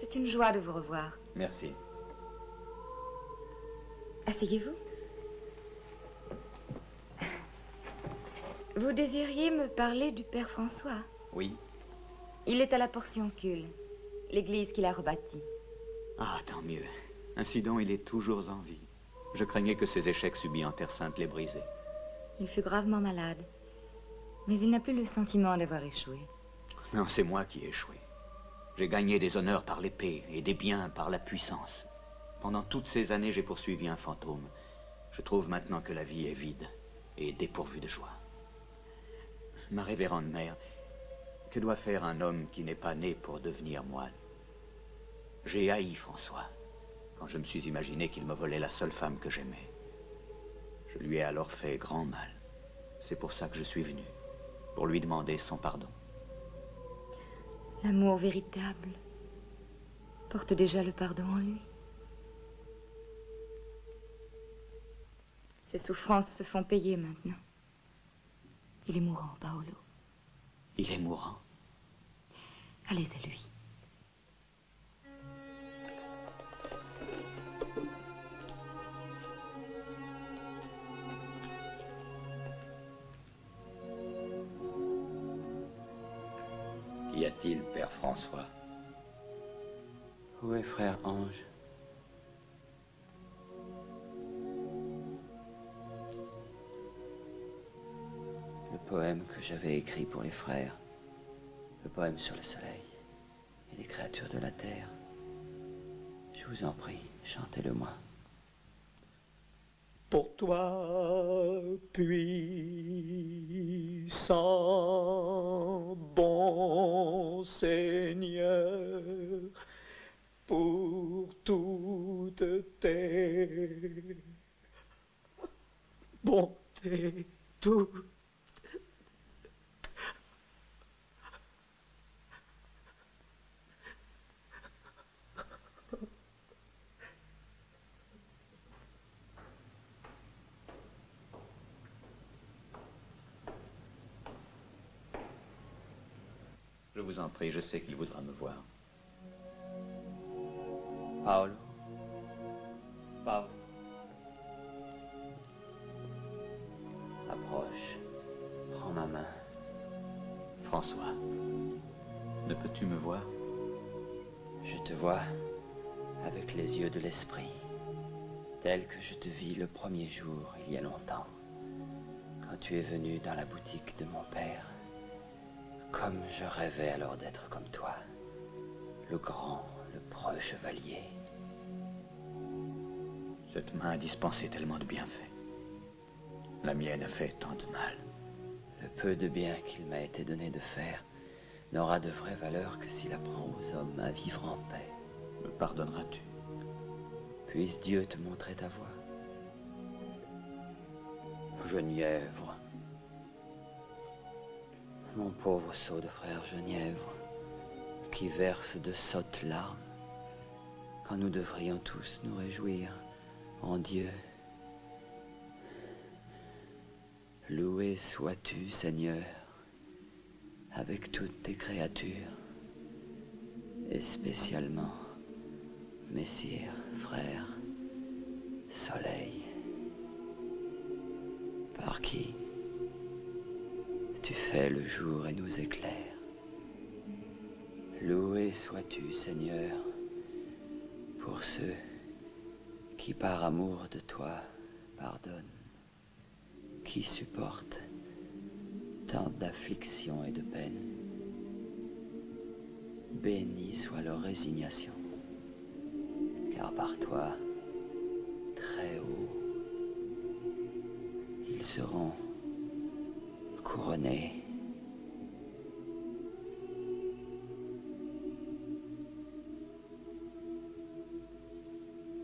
c'est une joie de vous revoir. Merci. Asseyez-vous. Vous désiriez me parler du Père François? Oui. Il est à la Portioncule, l'église qu'il a rebâtie. Ah, tant mieux. Ainsi donc, il est toujours en vie. Je craignais que ses échecs subis en Terre Sainte les brisaient. Il fut gravement malade, mais il n'a plus le sentiment d'avoir échoué. Non, c'est moi qui ai échoué. J'ai gagné des honneurs par l'épée et des biens par la puissance. Pendant toutes ces années, j'ai poursuivi un fantôme. Je trouve maintenant que la vie est vide et dépourvue de joie. Ma révérende mère, que doit faire un homme qui n'est pas né pour devenir moine? J'ai haï François quand je me suis imaginé qu'il me volait la seule femme que j'aimais. Je lui ai alors fait grand mal. C'est pour ça que je suis venu, pour lui demander son pardon. L'amour véritable porte déjà le pardon en lui. Ses souffrances se font payer maintenant. Il est mourant, Paolo. Il est mourant. Allez à lui. Qu'y a-t-il, Père François? Où est frère Ange? Le poème que j'avais écrit pour les frères, le poème sur le soleil et les créatures de la terre. Je vous en prie, chantez-le-moi. Pour toi, puissant, bon Seigneur, pour toutes tes bontés, toutes. Je vous en prie, je sais qu'il voudra me voir. Paolo. Paolo. Approche. Prends ma main. François, ne peux-tu me voir? Je te vois avec les yeux de l'esprit, tel que je te vis le premier jour, il y a longtemps, quand tu es venu dans la boutique de mon père. Comme je rêvais alors d'être comme toi, le grand, le preux chevalier. Cette main a dispensé tellement de bienfaits. La mienne a fait tant de mal. Le peu de bien qu'il m'a été donné de faire n'aura de vraie valeur que s'il apprend aux hommes à vivre en paix. Me pardonneras-tu? Puisse Dieu te montrer ta voie. Genièvre. Mon pauvre sot de frère Genièvre, qui verse de sottes larmes, quand nous devrions tous nous réjouir en Dieu. Loué sois-tu, Seigneur, avec toutes tes créatures, et spécialement Messire, frère, Soleil, par qui tu fais le jour et nous éclaires. Loué sois-tu, Seigneur, pour ceux qui par amour de toi pardonnent, qui supportent tant d'afflictions et de peines. Bénie soit leur résignation, car par toi, très haut, ils seront couronnés.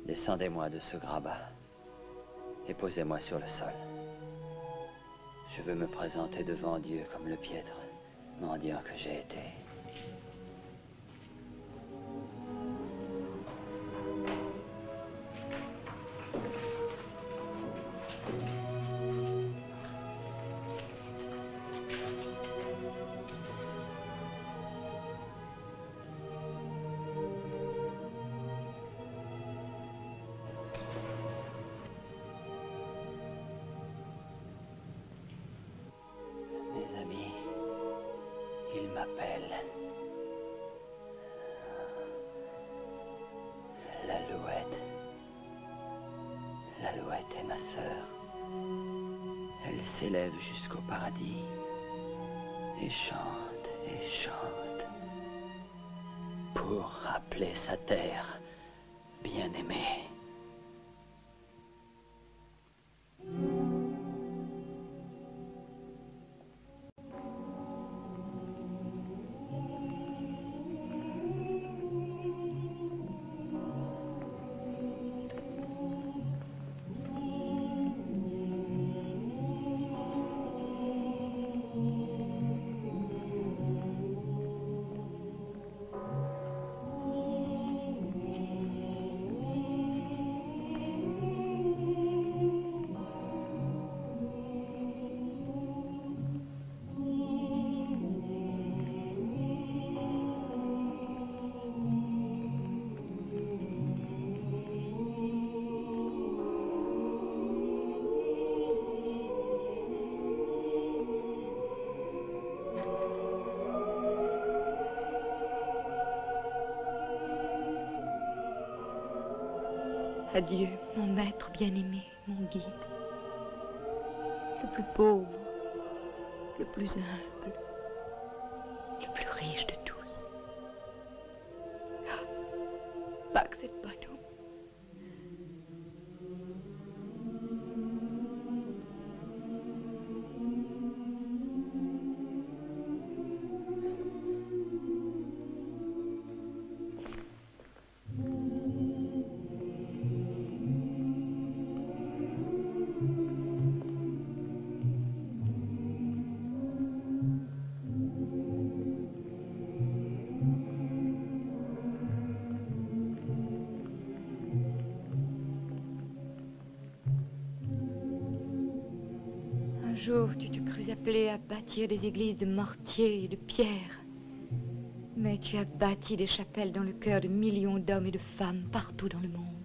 Descendez-moi de ce grabat et posez-moi sur le sol. Je veux me présenter devant Dieu comme le piètre mendiant que j'ai été. Mes amis, ils m'appellent l'Alouette. L'Alouette est ma sœur. Elle s'élève jusqu'au paradis et chante pour rappeler sa terre bien-aimée. Adieu, mon maître bien-aimé, mon guide. Le plus pauvre, le plus humble, le plus riche de tous. Ah, Pax et Bonum. Un jour, tu te crus appelé à bâtir des églises de mortier et de pierre. Mais tu as bâti des chapelles dans le cœur de millions d'hommes et de femmes partout dans le monde.